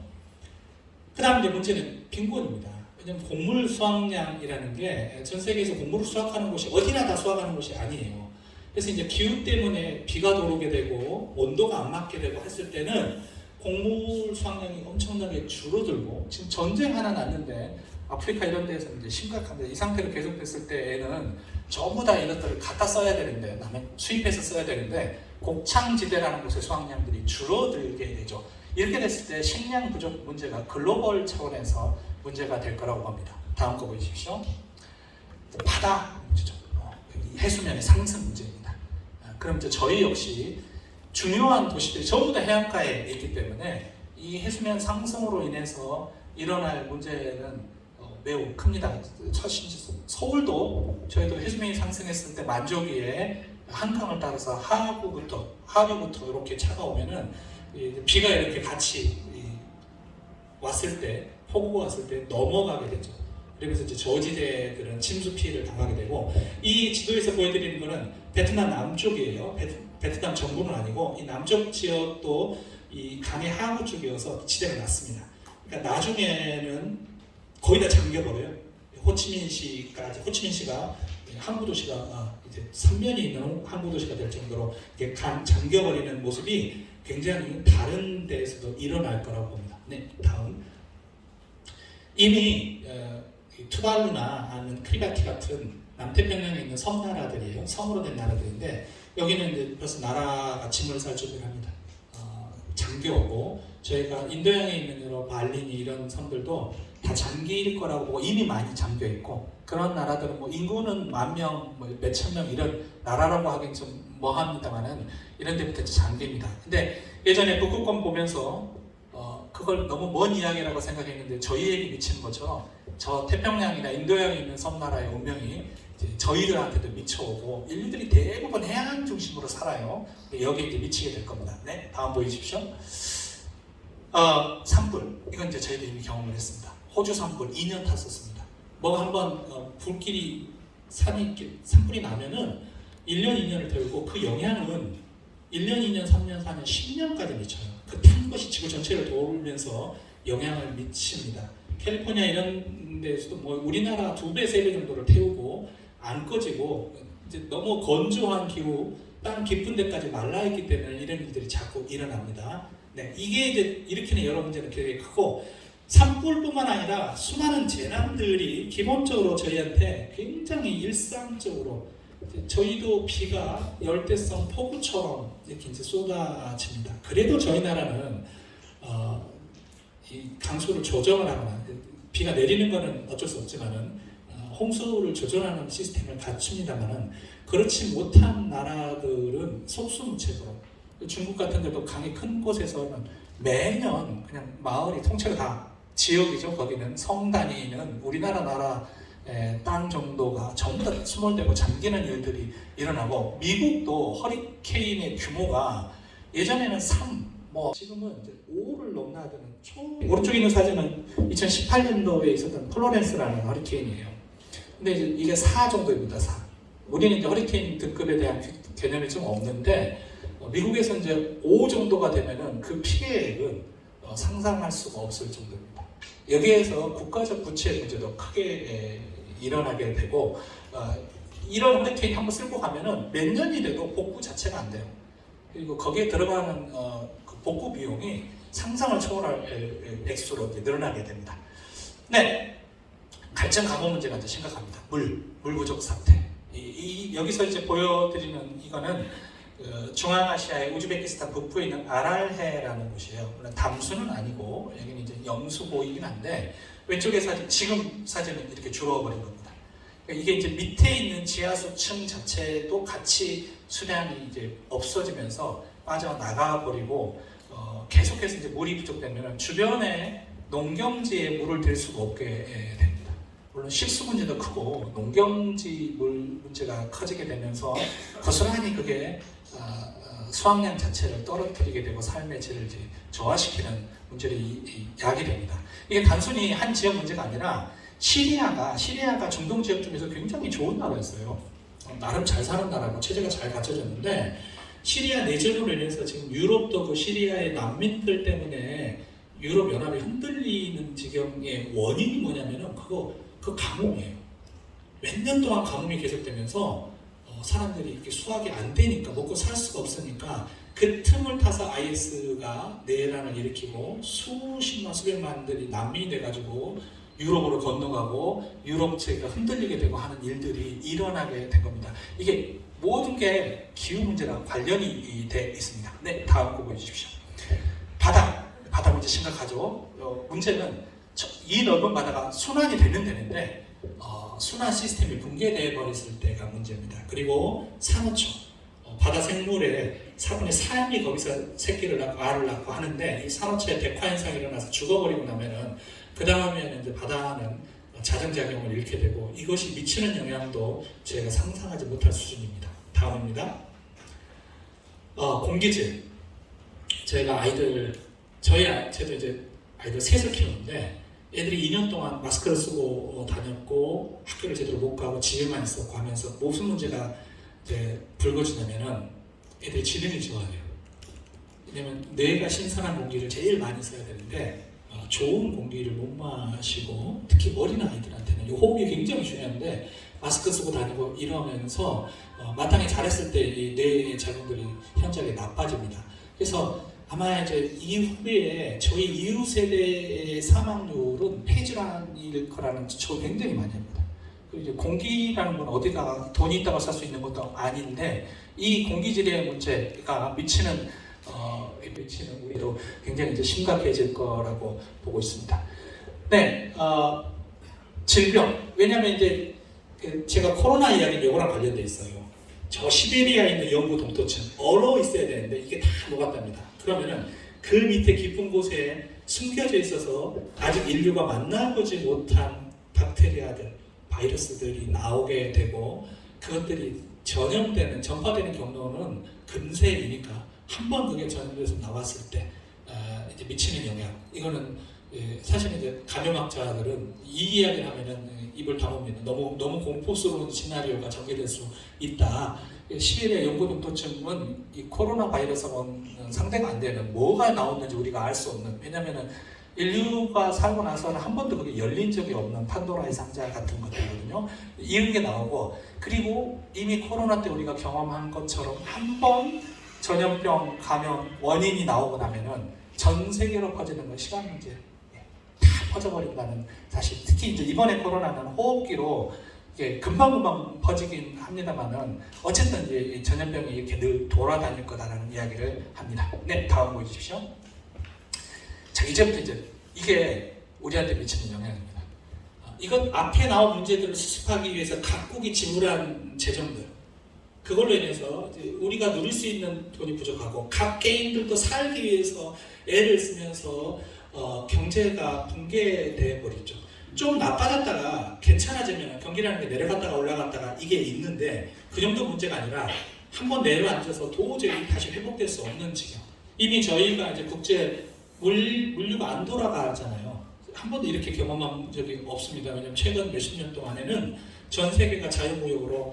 그 다음 이제 문제는 빈곤입니다. 왜냐하면 곡물 수확량이라는 게 전 세계에서 곡물을 수확하는 곳이 어디나 다 수확하는 곳이 아니에요. 그래서 이제 기후 때문에 비가 들어오게 되고 온도가 안 맞게 되고 했을 때는 곡물 수확량이 엄청나게 줄어들고 지금 전쟁 하나 났는데 아프리카 이런 데에서 이제 심각합니다. 이 상태로 계속됐을 때에는 전부 다 이것들을 갖다 써야 되는데 남의 수입해서 써야 되는데 곡창지대라는 곳의 수확량들이 줄어들게 되죠. 이렇게 됐을 때 식량 부족 문제가 글로벌 차원에서 문제가 될 거라고 봅니다. 다음 거 보여주십시오. 바다 문제죠. 해수면의 상승 문제입니다. 그럼 이제 저희 역시 중요한 도시들이 전부 다 해안가에 있기 때문에 이 해수면 상승으로 인해서 일어날 문제는 매우 큽니다. 서울도 저희도 해수면이 상승했을 때 만조기에 한강을 따라서 하류부터 이렇게 차가 오면은 비가 이렇게 같이 왔을 때 폭우가 왔을 때 넘어가게 되죠. 그러면서 이제 저지대들은 침수 피해를 당하게 되고 이 지도에서 보여드리는 거는 베트남 남쪽이에요. 베트남 전부는 아니고 이 남쪽 지역도 이 강의 하구 쪽이어서 지대가 낮습니다. 그러니까 나중에는 거의 다 잠겨버려요. 호치민시가 항구 도시가 이제 3면이 있는 항구 도시가 될 정도로 이게 잠겨버리는 모습이 굉장히 다른 데에서도 일어날 거라고 봅니다. 네, 다음. 이미 투발루나 아니면 크리바티 같은 남태평양에 있는 섬나라들이에요. 섬으로 된 나라들인데 여기는 이제 벌써 나라가 짐을 쌀 준비를 합니다. 잠겨오고 저희가 인도양에 있는 여러 발리니 이런 섬들도 다 잠길 거라고 보고 이미 많이 잠겨 있고 그런 나라들은 뭐 인구는 10,000명, 뭐 몇천 명 이런 나라라고 하긴 좀 뭐합니다만은 이런 데부터 잠깁니다. 근데 예전에 북극곰 보면서 그걸 너무 먼 이야기라고 생각했는데 저희에게 미치는 거죠. 저 태평양이나 인도양에 있는 섬나라의 운명이 이제 저희들한테도 미쳐오고 인류들이 대부분 해안 중심으로 살아요. 여기에 이제 미치게 될 겁니다. 네, 다음 보여주십시오. 산불 이건 이제 저희도 이미 경험을 했습니다. 호주 산불 2년 탔었습니다. 뭐 한번 불길이 산불이 나면은 1년 2년을 돌고 그 영향은 1년 2년 3년 4년 10년까지 미쳐요. 그 탄 것이 지구 전체를 돌면서 영향을 미칩니다. 캘리포니아 이런 데서도 뭐 우리나라 2배, 3배 정도를 태우고 안 꺼지고 이제 너무 건조한 기후, 땅 깊은 데까지 말라있기 때문에 이런 일들이 자꾸 일어납니다. 네, 이게 이제 일으키는 여러 문제는 굉장히 크고 산불뿐만 아니라 수많은 재난들이 기본적으로 저희한테 굉장히 일상적으로 저희도 비가 열대성 폭우처럼 이렇게 이제 쏟아집니다. 그래도 저희 나라는 이 강수를 조정을 하거나 비가 내리는 것은 어쩔 수 없지만은 홍수를 조절하는 시스템을 갖춥니다만은 그렇지 못한 나라들은 속수무책으로 중국 같은 데도 강이 큰 곳에서는 매년 그냥 마을이 통째로 다 지역이죠. 거기는 성 단위는 우리나라 땅 정도가 전부 다 수몰되고 잠기는 일들이 일어나고 미국도 허리케인의 규모가 예전에는 3, 뭐 지금은 이제 5를 넘나드는 오른쪽에 있는 사진은 2018년도에 있었던 플로렌스라는 허리케인이에요. 근데 이제 이게 4 정도입니다. 4. 우리는 이제 허리케인 등급에 대한 개념이 좀 없는데 미국에서 이제 5 정도가 되면은 그 피해액은 상상할 수가 없을 정도입니다. 여기에서 국가적 부채 문제도 크게 일어나게 되고 이런 허리케인 한번 쓸고 가면은 몇 년이 돼도 복구 자체가 안 돼요. 그리고 거기에 들어가는 그 복구 비용이 상상을 초월할 액수로 늘어나게 됩니다. 네, 갈증 가뭄 문제가 이제 심각합니다. 물 부족 사태. 여기서 이제 보여드리는 이거는 중앙아시아의 우즈베키스탄 북부에 있는 아랄해라는 곳이에요. 물론 담수는 아니고 여기는 이제 영수보이긴 한데 왼쪽의 사진, 지금 사진은 이렇게 줄어버린 겁니다. 그러니까 이게 이제 밑에 있는 지하수층 자체도 같이 수량이 이제 없어지면서 빠져나가 버리고 계속해서 이제 물이 부족되면 주변에 농경지에 물을 댈 수가 없게 됩니다. 물론 식수 문제도 크고 농경지 물 문제가 커지게 되면서 고스란히 그게 수확량 자체를 떨어뜨리게 되고 삶의 질을 이제 저하시키는 문제를 야기됩니다. 이게 단순히 한 지역 문제가 아니라 시리아가 중동 지역 중에서 굉장히 좋은 나라였어요. 나름 잘 사는 나라고 체제가 잘 갖춰졌는데 시리아 내전으로 인해서 지금 유럽도 그 시리아의 난민들 때문에 유럽 연합이 흔들리는 지경의 원인이 뭐냐면은 그 가뭄이에요. 몇 년 동안 가뭄이 계속되면서 사람들이 이렇게 수확이 안 되니까 먹고 살 수가 없으니까 그 틈을 타서 IS가 내란을 일으키고 수십만 수백만들이 난민이 돼가지고 유럽으로 건너가고 유럽체가 흔들리게 되고 하는 일들이 일어나게 된 겁니다. 이게 모든 게 기후 문제랑 관련이 돼 있습니다. 네, 다음 거 보여주십시오. 바다 문제 심각하죠. 문제는 이 넓은 바다가 순환이 되면 되는데 순환 시스템이 붕괴되어 버렸을 때가 문제입니다. 그리고 산호초, 바다 생물의 4분의 3이 거기서 새끼를 낳고 알을 낳고 하는데 이 산호초에 백화 현상이 일어나서 죽어버리고 나면은 그 다음에는 이제 바다는 자정작용을 잃게 되고 이것이 미치는 영향도 저희가 상상하지 못할 수준입니다. 다음입니다. 공기질. 저희가 저도 이제 아이들 셋을 키우는데 애들이 2년 동안 마스크를 쓰고 다녔고 학교를 제대로 못 가고 집에만 있었고 하면서 무슨 문제가 이제 불거지냐면은 애들이 지능이 좋아해요. 왜냐면 뇌가 신선한 공기를 제일 많이 써야 되는데 좋은 공기를 못 마시고 특히 어린 아이들한테는 이 호흡이 굉장히 중요한데 마스크 쓰고 다니고 이러면서 마땅히 잘했을 때 이 뇌의 작용들이 현저하게 나빠집니다. 그래서 아마 이제 이후에 저희 이후 세대의 사망률은 폐질환일 거라는 추측을 굉장히 많이 합니다. 그리고 이제 공기라는 건 어디다가 돈이 있다고 살 수 있는 것도 아닌데 이 공기질의 문제가 미치는 미치는 우리도 굉장히 이제 심각해질 거라고 보고 있습니다. 네, 질병. 왜냐하면 이제 제가 코로나 이야기는 이거랑 관련돼 있어요. 저 시베리아에 있는 영구 동토층 얼어 있어야 되는데 이게 다 녹았답니다. 그러면은 그 밑에 깊은 곳에 숨겨져 있어서 아직 인류가 만나보지 못한 박테리아들, 바이러스들이 나오게 되고 그것들이 전염되는, 전파되는 경로는 금세이니까 한 번 그게 전염돼서 나왔을 때 이제 미치는 영향. 이거는 사실 이제 감염학자들은 이 이야기를 하면은 입을 다뭅니다. 너무 공포스러운 시나리오가 전개될 수 있다. 시베리아 영구동토층은 이 코로나 바이러스하고는 상대가 안 되는 뭐가 나왔는지 우리가 알 수 없는. 왜냐면은 인류가 살고 나서는 한 번도 그게 열린 적이 없는 판도라의 상자 같은 것들이거든요. 이런 게 나오고 그리고 이미 코로나 때 우리가 경험한 것처럼 한 번 전염병 감염 원인이 나오고 나면은 전 세계로 퍼지는 건 시간 문제. 다 퍼져버린다는 사실. 특히 이제 이번에 코로나는 호흡기로 이게 금방금방 퍼지긴 합니다만은 어쨌든 이제 전염병이 이렇게 늘 돌아다닐 거다라는 이야기를 합니다. 네, 다음 보여주십시오. 자, 이제부터 이제 이게 우리한테 미치는 영향입니다. 이건 앞에 나온 문제들을 수습하기 위해서 각국이 지불한 재정들, 그걸로 인해서 이제 우리가 누릴 수 있는 돈이 부족하고 각 개인들도 살기 위해서 애를 쓰면서 경제가 붕괴돼 버리죠. 좀 나빠졌다가 괜찮아지면 경기라는 게 내려갔다가 올라갔다가 이게 있는데 그 정도 문제가 아니라 한번 내려앉아서 도저히 다시 회복될 수 없는 지경. 이미 저희가 이제 국제 물류가 안 돌아가잖아요. 한 번도 이렇게 경험한 적이 없습니다. 왜냐하면 최근 몇십 년 동안에는 전 세계가 자유무역으로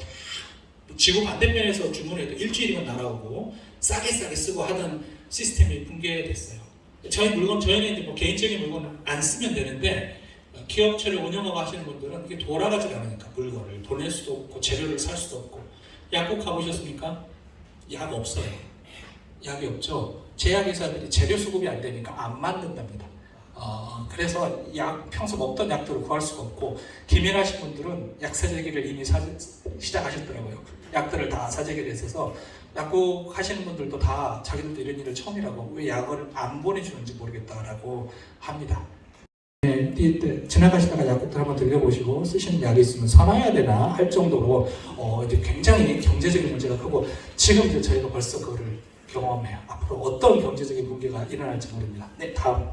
지구 반대편에서 주문해도 일주일이면 날아오고 싸게 쓰고 하던 시스템이 붕괴됐어요. 저희는 이제 뭐 개인적인 물건을 안 쓰면 되는데 기업체를 운영하고 하시는 분들은 이게 돌아가지 않으니까 물건을 보낼 수도 없고 재료를 살 수도 없고. 약국 가보셨습니까? 약 없어요. 약이 없죠. 제약회사들이 재료 수급이 안 되니까 안 만든답니다. 그래서 평소 먹던 약들을 구할 수가 없고 기민하신 분들은 약 사재기를 이미 시작하셨더라고요. 약들을 다 사재기를 했어서 약국 하시는 분들도 다 자기들도 이런 일을 처음이라고 왜 약을 안 보내주는지 모르겠다라고 합니다. 네, 지나가시다가 약국들 한번 들려보시고 쓰시는 약이 있으면 사놔야 되나 할 정도로 이제 굉장히 경제적인 문제가 크고 지금 이제 저희가 벌써 그거를 경험해요. 앞으로 어떤 경제적인 붕괴가 일어날지 모릅니다. 네, 다음.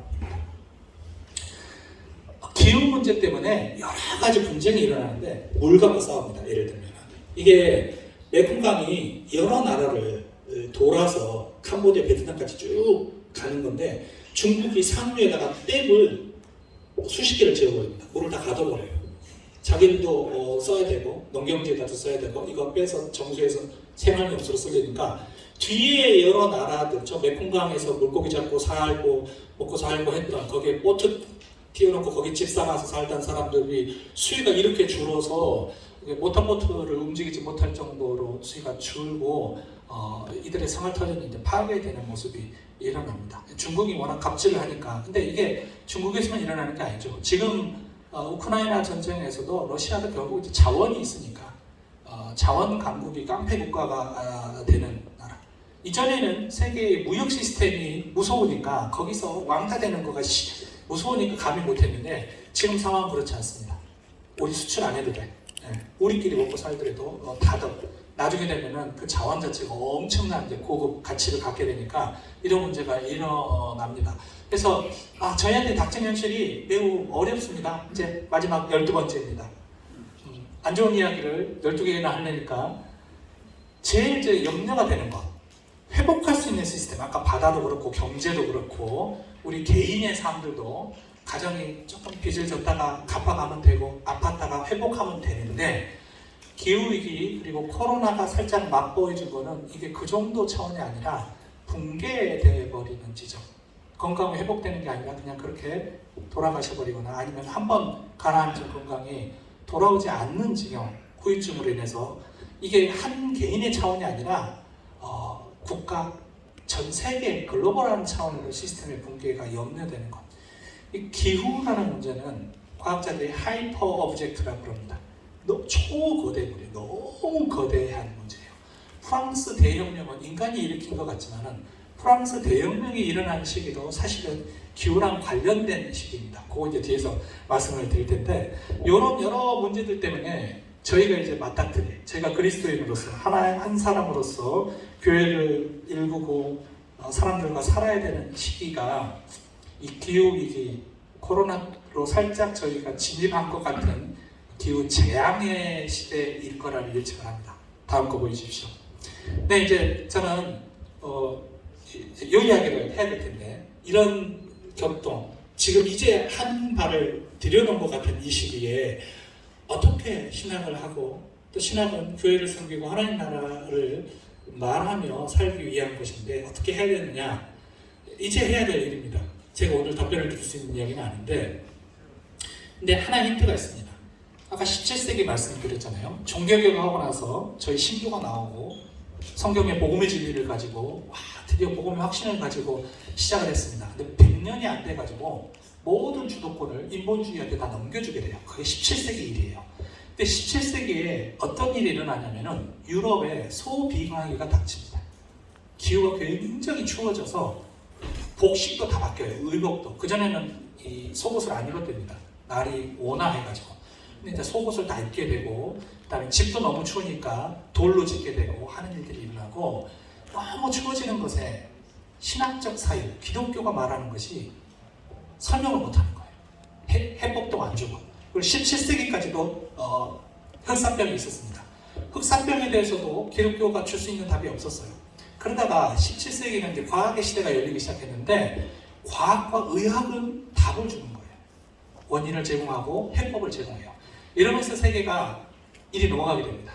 기후 문제 때문에 여러 가지 분쟁이 일어나는데 물 갖고 싸웁니다. 예를 들면 이게 메콩강이 여러 나라를 돌아서 캄보디아, 베트남까지 쭉 가는 건데 중국이 상류에다가 댐을 수십 개를 지어버립니다. 물을 다 가둬버려요. 자기들도 써야 되고 농경지에다도 써야 되고 이거 빼서 정수해서 생활용수로 쓰려니까 뒤에 여러 나라들, 저 메콩강에서 물고기 잡고 살고 먹고 살고 했던 거기에 보트 띄워놓고 거기 집 삼아서 살던 사람들이 수위가 이렇게 줄어서 모터보트를 움직이지 못할 정도로 수위가 줄고 이들의 생활터전이 이제 파괴되는 모습이 일어납니다. 중국이 워낙 갑질을 하니까. 근데 이게 중국에서만 일어나는 게 아니죠. 지금 우크라이나 전쟁에서도 러시아도 결국 이제 자원이 있으니까 자원 강국이 깡패 국가가 되는 나라. 이전에는 세계의 무역 시스템이 무서우니까 거기서 왕따되는 거가 무서우니까 감히 못했는데 지금 상황은 그렇지 않습니다. 우리 수출 안 해도 돼. 우리끼리 먹고 살더라도 다들 나중에 되면은 그 자원 자체가 엄청난 이제 고급 가치를 갖게 되니까 이런 문제가 일어납니다. 그래서 저희한테 닥친 현실이 매우 어렵습니다. 이제 마지막 12번째입니다. 안 좋은 이야기를 12개나 하려니까 제일 이제 염려가 되는 것. 회복할 수 있는 시스템. 아까 바다도 그렇고 경제도 그렇고 우리 개인의 삶들도 가정이 조금 빚을 졌다가 갚아가면 되고 아팠다가 회복하면 되는데 기후위기 그리고 코로나가 살짝 맛보여준 거는 이게 그 정도 차원이 아니라 붕괴돼 버리는 지점. 건강이 회복되는 게 아니라 그냥 그렇게 돌아가셔버리거나 아니면 한번 가라앉은 건강이 돌아오지 않는 지경, 후유증으로 인해서 이게 한 개인의 차원이 아니라 국가, 전 세계 글로벌한 차원으로 시스템의 붕괴가 염려되는 것. 이 기후라는 문제는 과학자들이 하이퍼 오브젝트라고 그럽니다. 초거대물이에요. 너무 거대한 문제예요. 프랑스 대혁명은 인간이 일으킨 것 같지만은 프랑스 대혁명이 일어나는 시기도 사실은 기후랑 관련된 시기입니다. 그거 이제 뒤에서 말씀을 드릴 텐데, 이런 여러 문제들 때문에 저희가 이제 맞닥뜨릴, 저희가 그리스도인으로서 한 사람으로서 교회를 일구고 사람들과 살아야 되는 시기가 이 기후 위기, 코로나로 살짝 저희가 진입한 것 같은 기후 재앙의 시대일 거라는 예측을 합니다. 다음 거 보여주십시오. 네, 이제 저는 이 이야기를 해야 될 텐데, 이런 격동, 지금 이제 한 발을 들여놓은 것 같은 이 시기에 어떻게 신앙을 하고, 또 신앙은 교회를 섬기고 하나님 나라를 말하며 살기 위한 것인데 어떻게 해야 되느냐, 이제 해야 될 일입니다. 제가 오늘 답변을 드릴 수 있는 이야기는 아닌데, 근데 하나 힌트가 있습니다. 아까 17세기 말씀드렸잖아요. 종교개혁하고 나서 저희 신조가 나오고 성경의 복음의 진리를 가지고 드디어 복음의 확신을 가지고 시작을 했습니다. 근데 100년이 안 돼가지고 모든 주도권을 인본주의한테 다 넘겨주게 돼요. 그게 17세기 일이에요. 근데 17세기에 어떤 일이 일어나냐면은 유럽에 소비강하기가 닥칩니다. 기후가 굉장히 추워져서 복식도 다 바뀌어요. 의복도. 그전에는 이 속옷을 안 입었답니다. 날이 온화해가지고. 근데 이제 속옷을 다 입게 되고, 그다음에 집도 너무 추우니까 돌로 짓게 되고 하는 일들이 일어나고, 너무 추워지는 것에 신학적 사유, 기독교가 말하는 것이 설명을 못하는 거예요. 해법도 안 주고. 그리고 17세기까지도 흑사병이 있었습니다. 흑사병에 대해서도 기독교가 줄 수 있는 답이 없었어요. 그러다가 17세기는 이제 과학의 시대가 열리기 시작했는데, 과학과 의학은 답을 주는 거예요. 원인을 제공하고 해법을 제공해요. 이러면서 세계가 이리 넘어가게 됩니다.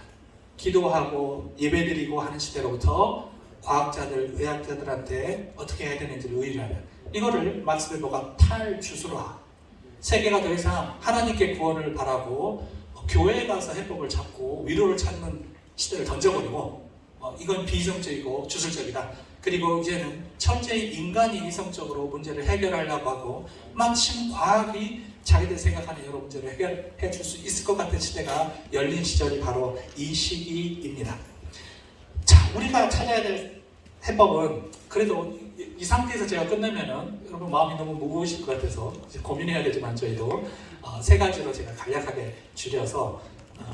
기도하고 예배드리고 하는 시대로부터 과학자들, 의학자들한테 어떻게 해야 되는지를 의뢰하는, 이거를 막스 웨버가 탈주술화, 세계가 더 이상 하나님께 구원을 바라고 교회에 가서 해법을 찾고 위로를 찾는 시대를 던져버리고, 이건 비이성적이고 주술적이다. 그리고 이제는 철저히 인간이 이성적으로 문제를 해결하려고 하고, 마침 과학이 자기들 생각하는 여러 문제를 해결해 줄 수 있을 것 같은 시대가 열린 시절이 바로 이 시기입니다. 자, 우리가 찾아야 될 해법은, 그래도 이 상태에서 제가 끝내면은 여러분 마음이 너무 무거우실 것 같아서 이제 고민해야 되지만, 저희도 세 가지로 제가 간략하게 줄여서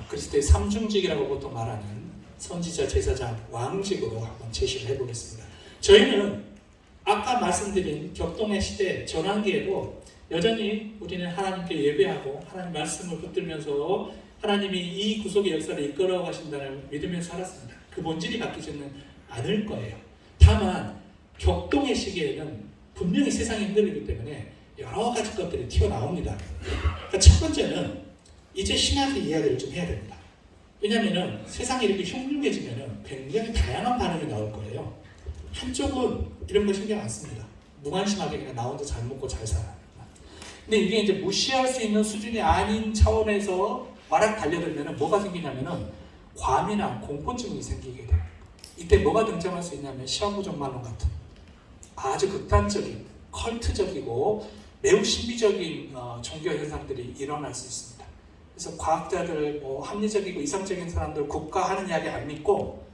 그리스도의 삼중직이라고 보통 말하는 선지자, 제사장, 왕직으로 한번 제시를 해보겠습니다. 저희는 아까 말씀드린 격동의 시대 전환기에도 여전히 우리는 하나님께 예배하고 하나님 말씀을 붙들면서 하나님이 이 구속의 역사를 이끌어 가신다는 믿음에 살았습니다. 그 본질이 바뀌지는 않을 거예요. 다만 격동의 시기에는 분명히 세상이 흔들리기 때문에 여러 가지 것들이 튀어나옵니다. 그러니까 첫 번째는 이제 신학의 이야기를 좀 해야 됩니다. 왜냐하면 세상이 이렇게 흉흉해지면 굉장히 다양한 반응이 나올 거예요. 한쪽은 이런 거 신경 안 씁니다. 무관심하게 그냥 나 혼자 잘 먹고 잘 살아. 근데 이게 이제 무시할 수 있는 수준이 아닌 차원에서 와락 달려들면 뭐가 생기냐면은 과민한 공포증이 생기게 돼요. 이때 뭐가 등장할 수 있냐면 시한부정만론 같은 아주 극단적인 컬트적이고 매우 신비적인 종교 현상들이 일어날 수 있습니다. 그래서 과학자들, 합리적이고 이성적인 사람들 국가 하는 이야기 안 믿고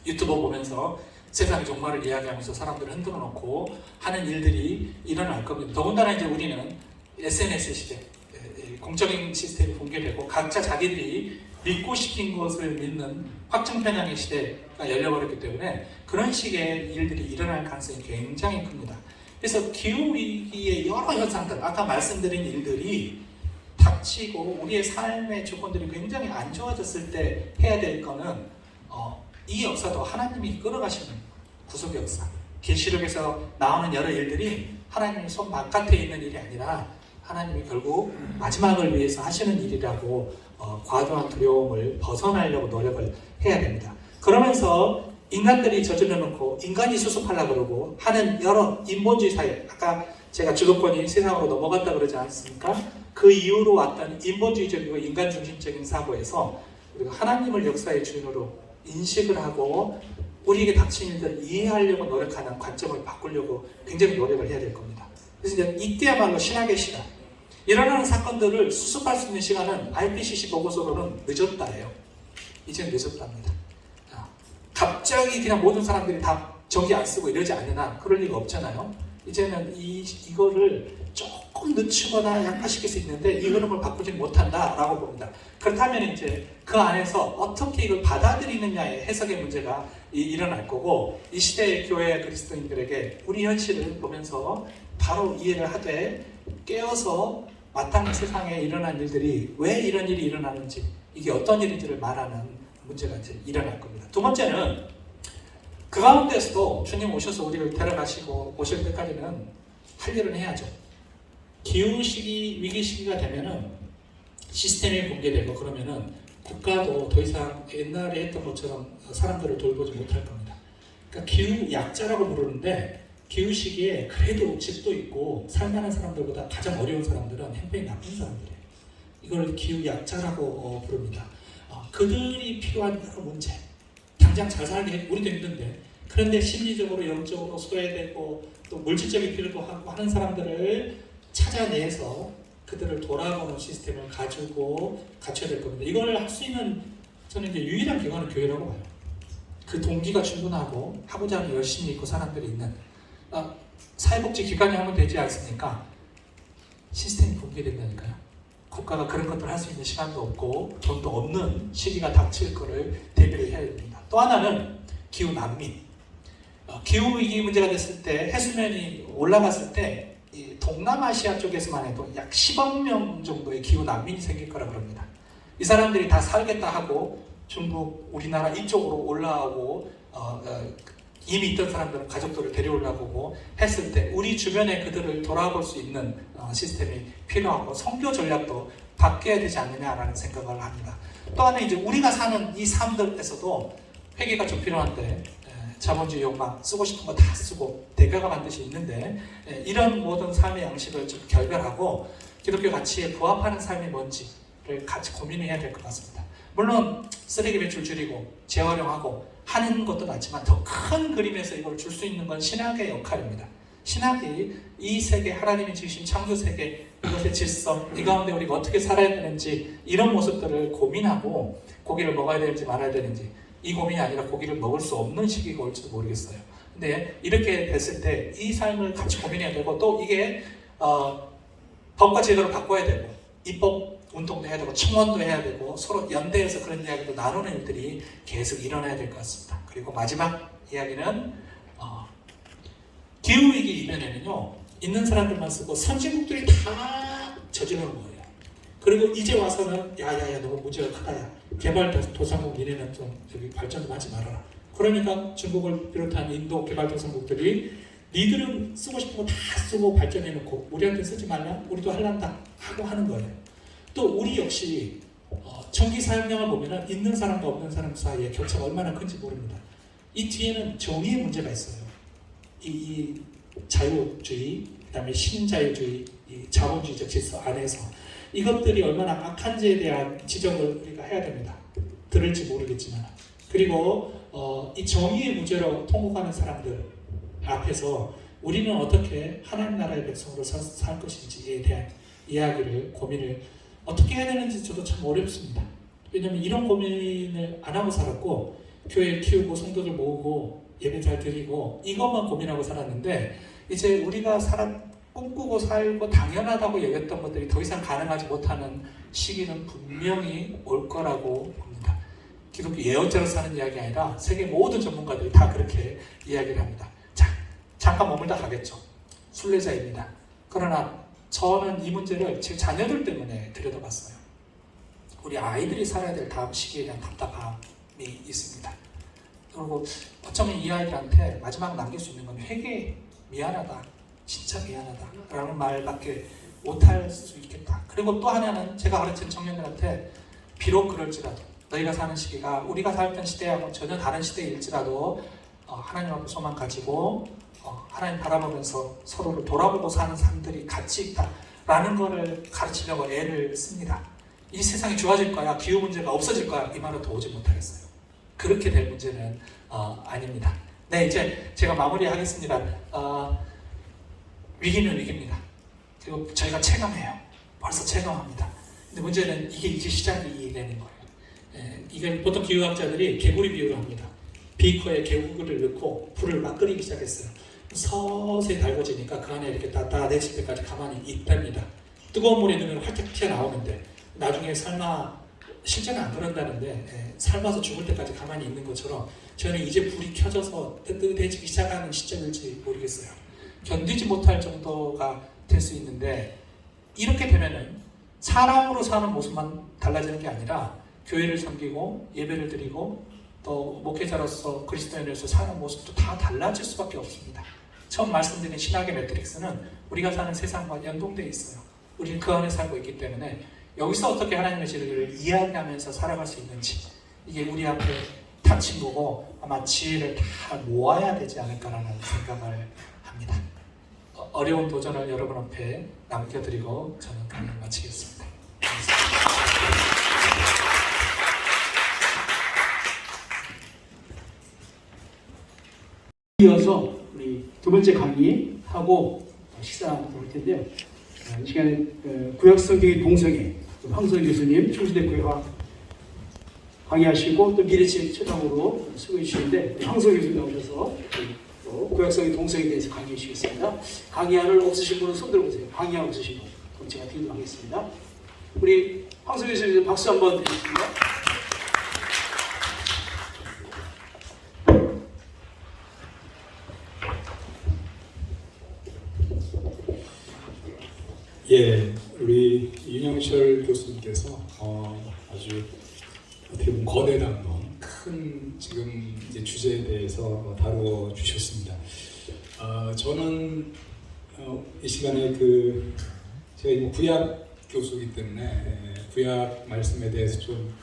유튜브 보면서 세상 종말을 이야기하면서 사람들을 흔들어 놓고 하는 일들이 일어날 겁니다. 더군다나 이제 우리는 SNS 시대, 공적인 시스템이 붕괴되고 각자 자기들이 믿고 싶은 것을 믿는 확증 편향의 시대가 열려버렸기 때문에 그런 식의 일들이 일어날 가능성이 굉장히 큽니다. 그래서 기후위기의 여러 현상들, 아까 말씀드린 일들이 닥치고 우리의 삶의 조건들이 굉장히 안 좋아졌을 때 해야 될 거는 이 역사도 하나님이 끌어가시는 구속 역사, 계시록에서 나오는 여러 일들이 하나님의 손 바깥에 있는 일이 아니라 하나님이 결국 마지막을 위해서 하시는 일이라고 과도한 두려움을 벗어나려고 노력을 해야 됩니다. 그러면서 인간들이 저질러 놓고 인간이 수습하려고 그러고 하는 여러 인본주의 사회, 아까 제가 주도권이 세상으로 넘어갔다 그러지 않습니까? 그 이후로 왔던 인본주의적이고 인간 중심적인 사고에서 우리가 하나님을 역사의 주인으로 인식을 하고 우리에게 닥친 일들을 이해하려고 노력하는 관점을 바꾸려고 굉장히 노력을 해야 될 겁니다. 그래서 이제 이때야말로 신학의 시간, 일어나는 사건들을 수습할 수 있는 시간은 IPCC 보고서로는 늦었다예요. 이제 늦었답니다. 갑자기 그냥 모든 사람들이 다 전기 안 쓰고 이러지 않는 한 그럴 리가 없잖아요. 이제는 이거를 조금 늦추거나 약화시킬 수 있는데 이 흐름을 바꾸지 못한다라고 봅니다. 그렇다면 이제 그 안에서 어떻게 이걸 받아들이느냐의 해석의 문제가 일어날 거고, 이 시대의 교회 그리스도인들에게 우리 현실을 보면서 바로 이해를 하되 깨어서 마땅히 세상에 일어난 일들이 왜 이런 일이 일어나는지, 이게 어떤 일인지를 말하는 문제가 이제 일어날 겁니다. 두 번째는 그 가운데서도 주님 오셔서 우리를 데려가시고 오실 때까지는 할 일은 해야죠. 기후 시기, 위기 시기가 되면은 시스템이 붕괴되고 그러면은 국가도 더 이상 옛날에 했던 것처럼 사람들을 돌보지 못할 겁니다. 그러니까 기후 약자라고 부르는데, 기후 시기에 그래도 집도 있고 살만한 사람들보다 가장 어려운 사람들은 형편이 나쁜 사람들이에요. 이걸 기후 약자라고 부릅니다. 그들이 필요한 여러 문제, 당장 잘 살게 우리도 힘든데, 그런데 심리적으로 영적으로 소외되고 또 물질적인 필요도 하고 하는 사람들을 찾아내서 그들을 돌아보는 시스템을 가지고 갖춰야 될 겁니다. 이걸 할 수 있는 저는 이제 유일한 기관은 교회라고 봐요. 그 동기가 충분하고 하고자 하는 열심히 있고 사람들이 있는 사회복지 기관이 하면 되지 않습니까? 시스템이 붕괴된다니까요. 국가가 그런 것들을 할 수 있는 시간도 없고 돈도 없는 시기가 닥칠 거를 대비를 해야 됩니다. 또 하나는 기후 난민. 기후 위기 문제가 됐을 때, 해수면이 올라갔을 때 이 동남아시아 쪽에서만 해도 약 10억 명 정도의 기후 난민이 생길 거라고 합니다. 이 사람들이 다 살겠다 하고 중국, 우리나라 이쪽으로 올라오고 이미 있던 사람들은 가족들을 데려오려고 했을 때 우리 주변에 그들을 돌아볼 수 있는 시스템이 필요하고 선교 전략도 바뀌어야 되지 않느냐라는 생각을 합니다. 또 하나 이제 우리가 사는 이 삶들에서도 회개가 좀 필요한데, 자본주의 욕망, 쓰고 싶은 거 다 쓰고 대가가 반드시 있는데, 이런 모든 삶의 양식을 좀 결별하고 기독교 가치에 부합하는 삶이 뭔지를 같이 고민을 해야 될 것 같습니다. 물론 쓰레기 배출 줄이고 재활용하고 하는 것도 맞지만 더 큰 그림에서 이걸 줄 수 있는 건 신학의 역할입니다. 신학이 이 세계, 하나님이 지으신 창조 세계, 이것의 질서, 이 가운데 우리가 어떻게 살아야 되는지, 이런 모습들을 고민하고 고기를 먹어야 되는지 말아야 되는지, 이 고민이 아니라 고기를 먹을 수 없는 시기가 올지도 모르겠어요. 근데 이렇게 됐을 때 이 삶을 같이 고민해야 되고, 또 이게 법과 제도를 바꿔야 되고, 입법 운동도 해야 되고, 청원도 해야 되고, 서로 연대해서 그런 이야기도 나누는 일들이 계속 일어나야 될 것 같습니다. 그리고 마지막 이야기는 기후위기 이면에는요, 있는 사람들만 쓰고 선진국들이 다 저지르는 거예요. 그리고 이제 와서는 야야야 너무 문제가 크다, 야 개발도상국 니네는 좀 여기 발전 좀 하지 말아라. 그러니까 중국을 비롯한 인도 개발도상국들이 니들은 쓰고 싶은 거 다 쓰고 발전해놓고 우리한테 쓰지 말라, 우리도 할란다 하고 하는 거예요. 또 우리 역시 전기 사용량을 보면 있는 사람과 없는 사람 사이에 격차가 얼마나 큰지 모릅니다. 이 뒤에는 정의의 문제가 있어요. 이 자유주의, 그 다음에 신자유주의, 이 자본주의적 질서 안에서 이것들이 얼마나 악한지에 대한 지적을 우리가 해야 됩니다. 들을지 모르겠지만. 그리고 이 정의의 문제로 통곡하는 사람들 앞에서 우리는 어떻게 하나님 나라의 백성으로 살 것인지에 대한 이야기를, 고민을 어떻게 해야 되는지 저도 참 어렵습니다. 왜냐하면 이런 고민을 안 하고 살았고, 교회 키우고 성도들 모으고 예배 잘 드리고 이것만 고민하고 살았는데, 이제 우리가 꿈꾸고 살고 당연하다고 여겼던 것들이 더 이상 가능하지 못하는 시기는 분명히 올 거라고 봅니다. 기독교 예언자로서 하는 이야기 아니라 세계 모든 전문가들이 다 그렇게 이야기를 합니다. 자, 잠깐 머물다 가겠죠. 순례자입니다. 그러나 저는 이 문제를 제 자녀들 때문에 들여다봤어요. 우리 아이들이 살아야 될 다음 시기에 대한 답답함이 있습니다. 그리고 어쩌면 이 아이들한테 마지막 남길 수 있는 건 회개, 미안하다, 진짜 미안하다 라는 말밖에 못할 수 있겠다. 그리고 또 하나는 제가 가르친 청년들한테 비록 그럴지라도 너희가 사는 시기가 우리가 살던 시대하고 전혀 다른 시대일지라도 하나님 앞에 소망 가지고 하나님 바라보면서 서로를 돌아보고 사는 삶들이 같이 있다라는 것을 가르치려고 애를 씁니다. 이 세상이 좋아질 거야, 기후 문제가 없어질 거야, 이 말은 도저히 못하겠어요. 그렇게 될 문제는 아닙니다. 네, 이제 제가 마무리하겠습니다. 위기는 위기입니다. 그리고 저희가 체감해요. 벌써 체감합니다. 근데 문제는 이게 이제 시작이 되는 거예요. 이게 보통 기후학자들이 개구리 비유를 합니다. 비커에 개구리를 넣고 불을 막 끓이기 시작했어요. 서서히 달궈지니까 그 안에 이렇게 따뜻해질 때까지 가만히 있답니다. 뜨거운 물에 넣으면 활짝 튀어나오는데 나중에 실제는 안 그런다는데 삶아서 죽을 때까지 가만히 있는 것처럼 저는 이제 불이 켜져서 뜨뜻해지기 시작하는 시점일지 모르겠어요. 견디지 못할 정도가 될 수 있는데 이렇게 되면은 사람으로 사는 모습만 달라지는 게 아니라 교회를 섬기고 예배를 드리고 또 목회자로서 그리스도인으로서 사는 모습도 다 달라질 수밖에 없습니다. 처음 말씀드린 신학의 매트릭스는 우리가 사는 세상과 연동되어 있어요. 우리는 그 안에 살고 있기 때문에 여기서 어떻게 하나님의 진리를 이해하면서 살아갈 수 있는지 이게 우리 앞에 닥친 거고 아마 지혜를 다 모아야 되지 않을까라는 생각을 합니다. 어려운 도전을 여러분 앞에 남겨드리고 저는 강의를 마치겠습니다. 이어서 우리 두 번째 강의하고 식사하도록 할 텐데요. 이 시간에 구약성경의 동성애 황선 교수님 충주대교회와 강의하시고 또 미래책 최강으로 수고해 주시는데 황선 교수님 나오셔서 또 구약성의 동성애에 대해서 강의해 주시겠습니다. 강의안을 없으신 분은 손 들어보세요. 강의안 없으신 분. 그럼 제가 뒤로하겠습니다. 우리 황선 교수님 박수 한번 드리겠습니다. 예, 우리 윤영철 교수님께서 아주 어떻게 보면 거대 담론, 큰 지금 이제 주제에 대해서 다루어 주셨습니다. 저는 이 시간에 제가 뭐 구약 교수이기 때문에 구약 말씀에 대해서 좀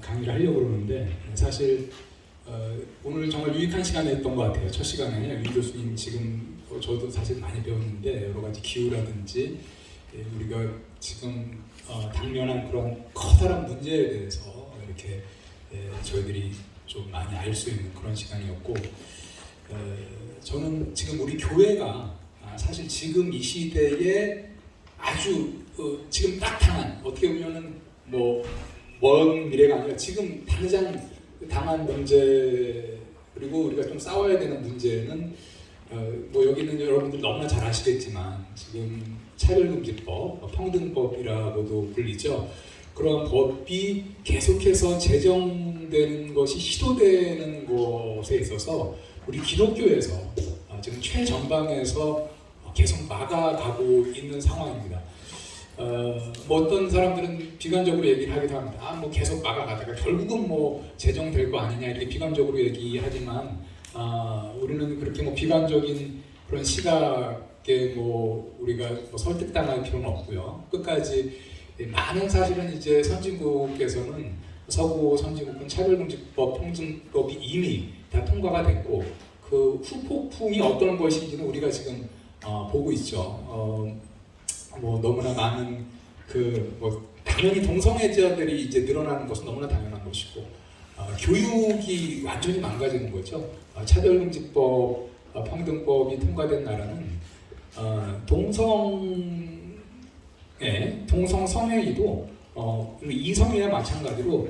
강의를 하려고 그러는데 사실 오늘 정말 유익한 시간이었던 것 같아요. 첫 시간에 윤 교수님 지금 저도 사실 많이 배웠는데 여러 가지 기후라든지 우리가 지금 당면한 그런 커다란 문제에 대해서 이렇게 저희들이 좀 많이 알 수 있는 그런 시간이었고 저는 지금 우리 교회가 사실 지금 이 시대에 아주 지금 딱딱한 어떻게 보면은 뭐 먼 미래가 아니라 지금 당장 당한 문제 그리고 우리가 좀 싸워야 되는 문제는 뭐 여기는 여러분들 너무나 잘 아시겠지만 지금 차별금지법, 평등법이라고도 불리죠. 그런 법이 계속해서 제정되는 것이 시도되는 것에 있어서 우리 기독교에서 지금 최전방에서 계속 막아가고 있는 상황입니다. 뭐 어떤 사람들은 비관적으로 얘기를 하기도 합니다. 뭐 계속 막아가다가 결국은 뭐 제정될 거 아니냐 이렇게 비관적으로 얘기하지만 우리는 그렇게 뭐 비관적인 그런 시각에 뭐 우리가 뭐 설득당할 필요는 없고요. 끝까지 많은 사실은 이제 선진국에서는 서구 선진국은 차별금지법, 평등법이 이미 다 통과가 됐고 그 후폭풍이 어떤 것인지는 우리가 지금 보고 있죠. 뭐 너무나 많은 뭐 당연히 동성애자들이 이제 늘어나는 것은 너무나 당연한 것이고 교육이 완전히 망가지는 거죠. 차별금지법, 평등법이 통과된 나라는 동성 성행위도 이성이나 마찬가지로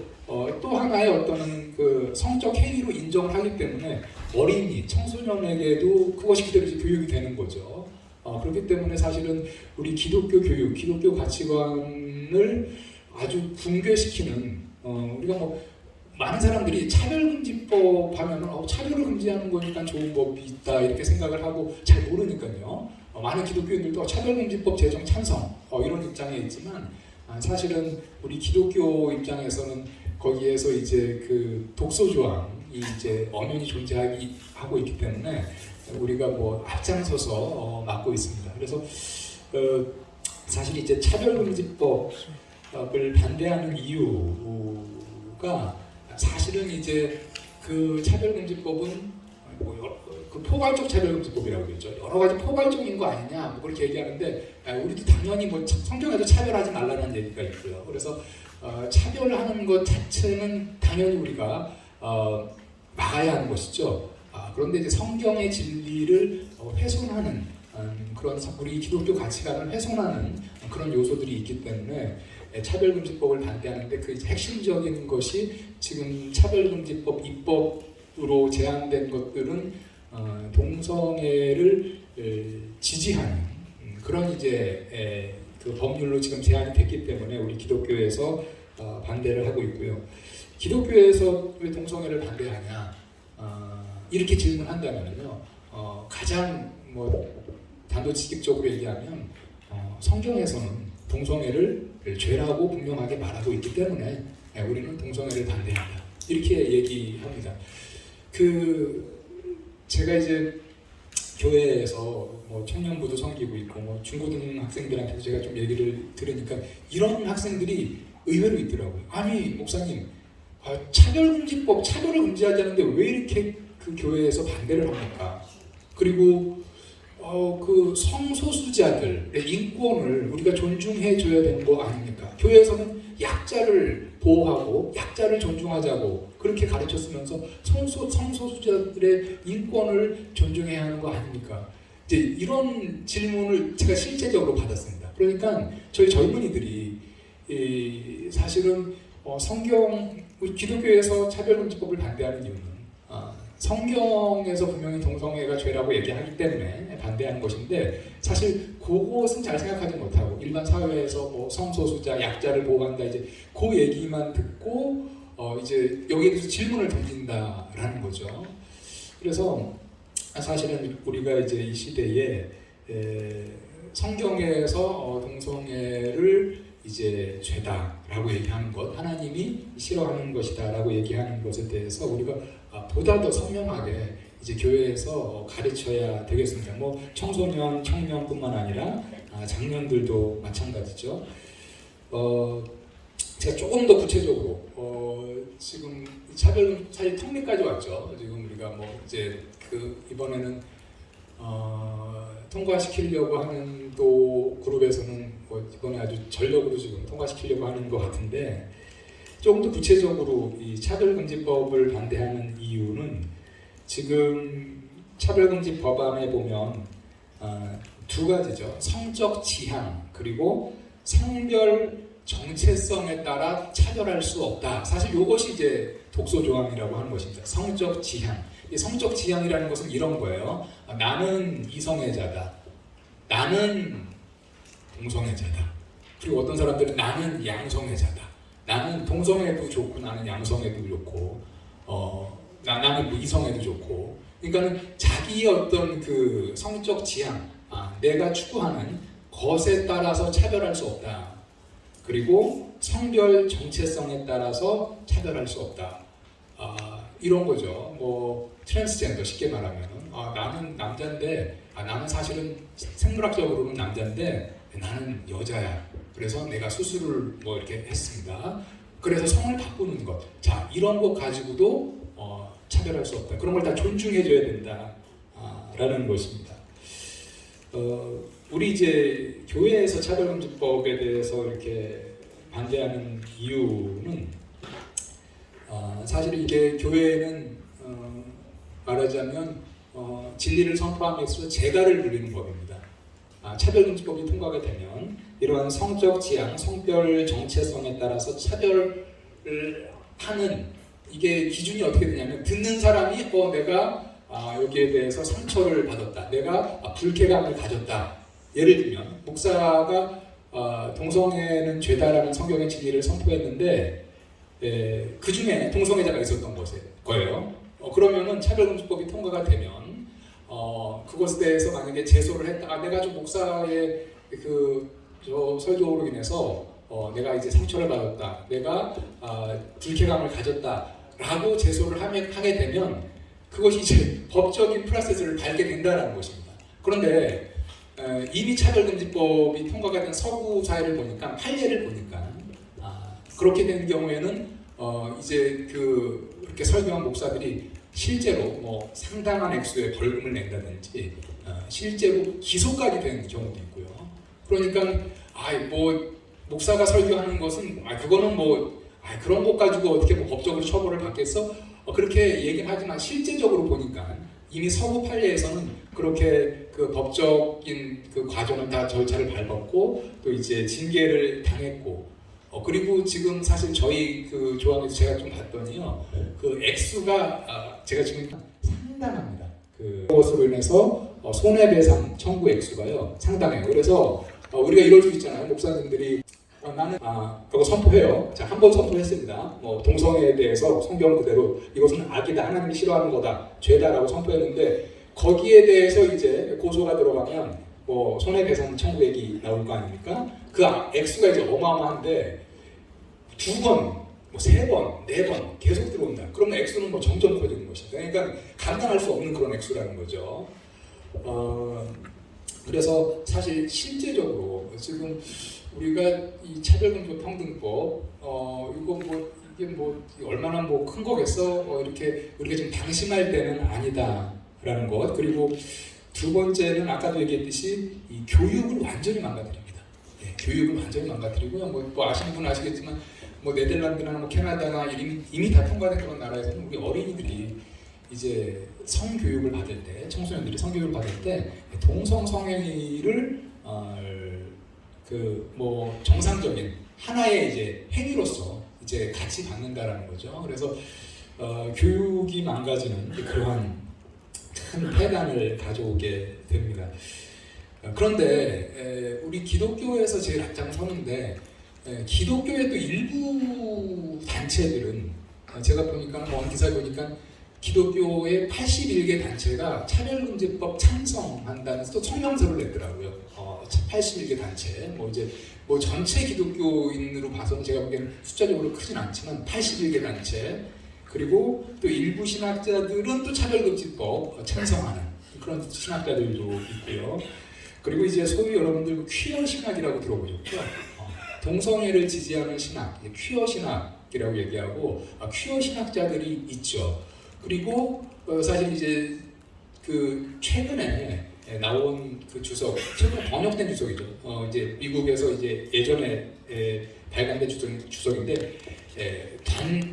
또 하나의 어떤 그 성적 행위로 인정을 하기 때문에 어린이, 청소년에게도 그것이 그대로 교육이 되는 거죠. 그렇기 때문에 사실은 우리 기독교 교육, 기독교 가치관을 아주 붕괴시키는 우리가 뭐 많은 사람들이 차별금지법 하면은 차별을 금지하는 거니까 좋은 법이 있다 이렇게 생각을 하고 잘 모르니까요. 많은 기독교인들도 차별금지법 제정 찬성 이런 입장에 있지만 사실은 우리 기독교 입장에서는 거기에서 이제 그 독소 조항이 이제 엄연히 존재하고 있기 때문에 우리가 뭐 앞장서서 막고 있습니다. 그래서 사실 이제 차별금지법을 반대하는 이유가 사실은 이제 그 차별금지법은 그 포괄적 차별금지법이라고 그러죠. 여러 가지 포괄적인 거 아니냐 뭐 그렇게 얘기하는데 우리도 당연히 뭐 성경에도 차별하지 말라는 얘기가 있고요. 그래서 차별하는 것 자체는 당연히 우리가 막아야 하는 것이죠. 그런데 이제 성경의 진리를 훼손하는 그런 우리 기독교 가치관을 훼손하는 그런 요소들이 있기 때문에 차별금지법을 반대하는데 그 핵심적인 것이 지금 차별금지법 입법 제한된 것들은 동성애를 지지하는 그런 이제 그 법률로 지금 제한이 됐기 때문에 우리 기독교에서 반대를 하고 있고요. 기독교에서 왜 동성애를 반대하냐 이렇게 질문한다면요, 가장 뭐 단도직입적으로 얘기하면 성경에서는 동성애를 죄라고 분명하게 말하고 있기 때문에 우리는 동성애를 반대한다 이렇게 얘기합니다. 제가 이제 교회에서 뭐 청년부도 섬기고 있고 뭐 중고등 학생들한테도 제가 좀 얘기를 들으니까 이런 학생들이 의외로 있더라고요. 아니 목사님, 차별금지법 차별을 금지하자는데 왜 이렇게 그 교회에서 반대를 합니까? 그리고 그 성소수자들의 인권을 우리가 존중해 줘야 되는 거 아닙니까? 교회에서는 약자를 보호하고 약자를 존중하자고 그렇게 가르쳤으면서 성소수자들의 인권을 존중해야 하는 거 아닙니까? 이제 이런 질문을 제가 실제적으로 받았습니다. 그러니까 저희 젊은이들이 사실은 우리 기독교에서 차별금지법을 반대하는 이유는 성경에서 분명히 동성애가 죄라고 얘기하기 때문에 반대하는 것인데 사실 그것은 잘 생각하지 못하고 일반 사회에서 뭐 성소수자, 약자를 보호한다 이제 그 얘기만 듣고 이제 여기에 대해서 질문을 던진다라는 거죠. 그래서 사실은 우리가 이제 이 시대에 성경에서 동성애를 이제 죄다라고 얘기하는 것, 하나님이 싫어하는 것이다라고 얘기하는 것에 대해서 우리가 보다 더 선명하게 이제 교회에서 가르쳐야 되겠습니다. 뭐 청소년, 청년뿐만 아니라 장년들도 마찬가지죠. 제가 조금 더 구체적으로 지금 사실 턱밑까지 왔죠. 지금 우리가 뭐 이제 이번에는 통과시키려고 하는 또 그룹에서는 뭐 이번에 아주 전력으로 지금 통과시키려고 하는 것 같은데 조금 더 구체적으로 이 차별금지법을 반대하는 이유는 지금 차별금지 법안에 보면 두 가지죠. 성적 지향 그리고 성별 정체성에 따라 차별할 수 없다. 사실 이것이 이제 독소조항이라고 하는 것입니다. 성적 지향. 이 성적 지향이라는 것은 이런 거예요. 나는 이성애자다. 나는 동성애자다. 그리고 어떤 사람들은 나는 양성애자다. 나는 동성애도 좋고 나는 양성애도 좋고 나는 뭐 이성애도 좋고 그러니까는 자기의 어떤 그 성적 지향 내가 추구하는 것에 따라서 차별할 수 없다. 그리고 성별 정체성에 따라서 차별할 수 없다. 이런 거죠. 뭐 트랜스젠더 쉽게 말하면 나는 남자인데 나는 사실은 생물학적으로는 남자인데 나는 여자야. 그래서 내가 수술을 뭐 이렇게 했습니다. 그래서 성을 바꾸는 것. 자, 이런 것 가지고도 차별할 수 없다. 그런 걸 다 존중해줘야 된다. 라는 것입니다. 우리 이제 교회에서 차별금지법에 대해서 이렇게 반대하는 이유는 사실 이게 교회는 말하자면 진리를 선포함에 있어서 재갈을 누리는 법입니다. 차별금지법이 통과가 되면 이러한 성적 지향, 성별 정체성에 따라서 차별을 하는 이게 기준이 어떻게 되냐면 듣는 사람이 내가 여기에 대해서 상처를 받았다. 내가 불쾌감을 가졌다. 예를 들면 목사가 동성애는 죄다라는 성경의 진리를 선포했는데 그 중에 동성애자가 있었던 거예요. 그러면은 차별금지법이 통과가 되면 그것에 대해서 만약에 제소를 했다가 내가 좀 목사의 저 설교로 인해서 내가 이제 상처를 받았다, 내가 불쾌감을 가졌다라고 제소를 하게 되면 그것이 이제 법적인 프로세스를 밟게 된다는 것입니다. 그런데 이미 차별금지법이 통과가 된 서구 사회를 보니까 판례를 보니까 그렇게 된 경우에는 이제 그렇게 설교한 목사들이 실제로 뭐 상당한 액수의 벌금을 낸다든지 실제로 기소까지 된 경우도 있고요. 그러니까 뭐 목사가 설교하는 것은 그거는 뭐 그런 것 가지고 어떻게 뭐 법적으로 처벌을 받겠어? 그렇게 얘기는 하지만 실제적으로 보니까 이미 서구 판례에서는 그렇게 그 법적인 그 과정을 다 절차를 밟았고 또 이제 징계를 당했고 그리고 지금 사실 저희 그 조항에서 제가 좀 봤더니요, 그 액수가 제가 지금 상당합니다. 그것으로 인해서 손해배상 청구 액수가요 상당해요. 그래서 우리가 이럴 수 있잖아요. 목사님들이 나는 그거 선포해요. 자, 한 번 선포했습니다. 동성애에 대해서 성경 그대로 이것은 악이다, 하나님이 싫어하는 거다, 죄다라고 선포했는데 거기에 대해서 이제 고소가 들어가면 손해배상 청구액이 나올 거 아닙니까? 그 액수가 이제 어마어마한데 2번, 3번, 4번 계속 들어온다. 그러면 액수는 점점 커지는 것이다. 그러니까 감당할 수 없는 그런 액수라는 거죠. 그래서 사실 실제적으로 지금 우리가 이 차별금지 평등법 이게 얼마나 큰 거겠어? 이렇게 우리가 지금 방심할 때는 아니다라는 것. 그리고 두 번째는 아까도 얘기했듯이 이 교육을 완전히 망가뜨립니다. 교육을 완전히 망가뜨리고요. 아시는 분은 아시겠지만 네덜란드나 캐나다나 이미 다 통과된 그런 나라에서는 우리 어린이들이 이제 성교육을 받을 때, 청소년들이 성교육을 받을 때 동성 성행위를 정상적인 하나의 이제 행위로서 이제 같이 받는다라는 거죠. 그래서 교육이 망가지는 그러한 큰 폐단을 가져오게 됩니다. 그런데 우리 기독교에서 제일 앞장서는데 기독교의 또 일부 단체들은 제가 보니까 어느 기사에 보니까 기독교의 81개 단체가 차별금지법 찬성한다면서 또 성명서를 냈더라고요. 81개 단체, 전체 기독교인으로 봐서는 제가 보기에는 숫자적으로 크진 않지만 81개 단체, 그리고 또 일부 신학자들은 또 차별금지법 찬성하는 그런 신학자들도 있고요. 그리고 이제 소위 여러분들 퀴어 신학이라고 들어보셨죠? 동성애를 지지하는 신학, 퀴어 신학이라고 얘기하고 퀴어 신학자들이 있죠. 그리고 사실 이제 그 최근에 나온 그 주석, 최근에 번역된 주석이죠. 이제 미국에서 이제 예전에 발간된 주석인데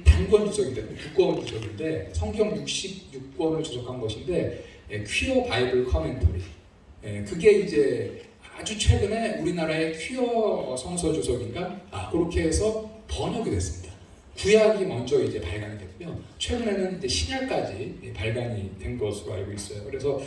단권 주석인데 두꺼운 주석인데 성경 66권을 주석한 것인데 퀴어 바이블 커멘터리. 그게 이제 아주 최근에 우리나라의 퀴어 성서 주석인가 그렇게 해서 번역이 됐습니다. 구약이 먼저 이제 발간이 됐고요. 최근에는 이제 신약까지 발간이 된 것으로 알고 있어요. 그래서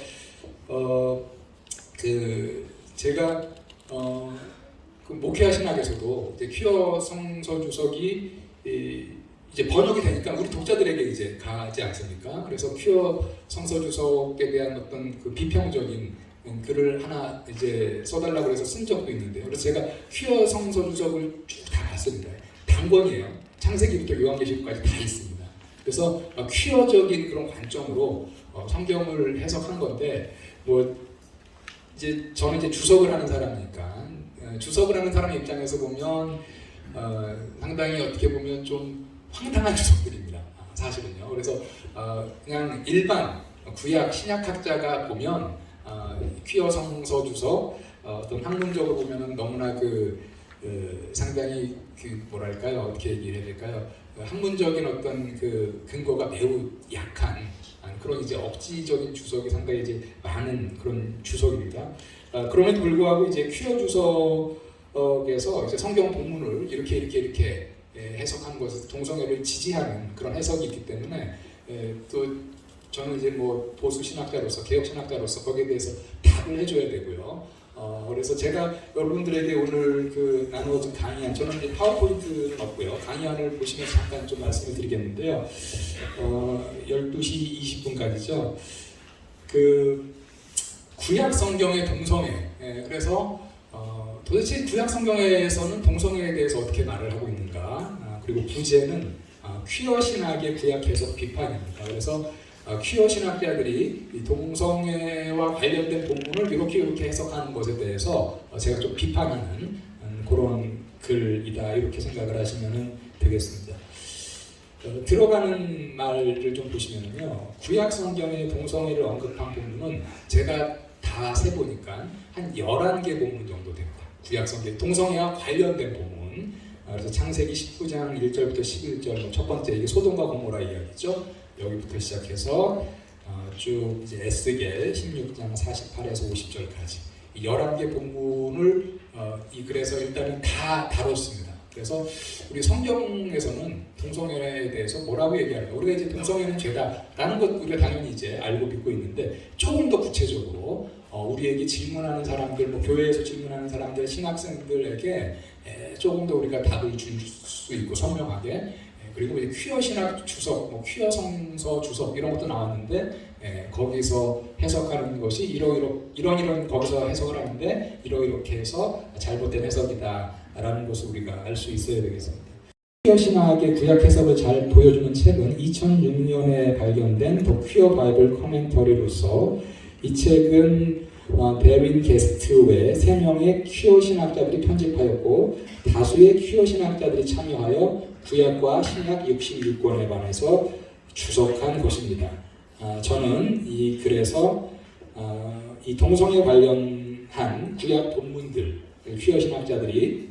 제가 그 목회하 신학에서도 이제 퀴어 성서 주석이 이제 번역이 되니까 우리 독자들에게 이제 가지 않습니까? 그래서 퀴어 성서 주석에 대한 어떤 그 비평적인 글을 하나 이제 써달라고 해서 쓴 적도 있는데요. 그래서 제가 퀴어 성서 주석을 쭉 다 봤습니다. 단권이에요. 창세기부터 요한계시록까지 다 있습니다. 그래서 퀴어적인 그런 관점으로 성경을 해석한 건데 이제 저는 이제 주석을 하는 사람이니까 주석을 하는 사람 입장에서 보면 상당히 어떻게 보면 좀 황당한 주석들입니다. 사실은요. 그래서 그냥 일반 구약 신약학자가 보면 퀴어 성서 주석 어떤 학문적으로 보면은 너무나 상당히 뭐랄까요, 어떻게 얘기를 해야 될까요? 학문적인 어떤 그 근거가 매우 약한 그런 이제 억지적인 주석이 상당히 이제 많은 그런 주석입니다. 그럼에도 불구하고 이제 퀴어 주석에서 이제 성경 본문을 이렇게 해석한 것은 동성애를 지지하는 그런 해석이 있기 때문에 또 저는 이제 보수 신학자로서 개혁 신학자로서 거기에 대해서 답을 해줘야 되고요. 그래서 제가 여러분들에게 오늘 나누어진 강의안, 저는 이제 파워포인트는 없고요. 강의안을 보시면서 잠깐 좀 말씀을 드리겠는데요. 12시 20분까지죠. 구약 성경의 동성애. 그래서 도대체 구약 성경에서는 동성애에 대해서 어떻게 말을 하고 있는가? 그리고 부제는 퀴어 신학의 구약 해석 비판입니다. 그래서 퀴어 신학자들이 이 동성애와 관련된 본문을 이렇게 해석하는 것에 대해서 제가 좀 비판하는 그런 글이다, 이렇게 생각을 하시면 되겠습니다. 들어가는 말을 좀 보시면요, 구약 성경의 동성애를 언급한 본문은 제가 다 세보니까 한 11개 본문 정도 됩니다. 구약 성경 동성애와 관련된 본문. 그래서 창세기 19장 1절부터 11절, 첫 번째 이게 소돔과 고모라 이야기죠. 여기부터 시작해서 쭉 이제 에스겔 16장 48에서 50절까지 11개 본문을 이 글에서 일단은 다 다뤘습니다. 그래서 우리 성경에서는 동성애에 대해서 뭐라고 얘기할까? 우리가 이제 동성애는 죄다라는 것 우리가 당연히 이제 알고 믿고 있는데 조금 더 구체적으로 우리에게 질문하는 사람들, 뭐 교회에서 질문하는 사람들, 신학생들에게 조금 더 우리가 답을 줄 수 있고 선명하게 그리고 이제 퀴어 신학 주석, 뭐 퀴어 성서 주석 이런 것도 나왔는데 거기서 해석하는 것이 이런 거기서 해석을 하는데 이렇게 해서 잘못된 해석이다라는 것을 우리가 알 수 있어야 되겠습니다. 퀴어 신학의 구약 해석을 잘 보여주는 책은 2006년에 발견된 더 퀴어 바이블 커멘터리로서 이 책은 베린 게스트 외 3명의 퀴어 신학자들이 편집하였고 다수의 퀴어 신학자들이 참여하여 구약과 신약 66권에 관해서 주석한 것입니다. 저는 이 글에서 이 동성애 관련한 구약 본문들 퀴어 신학자들이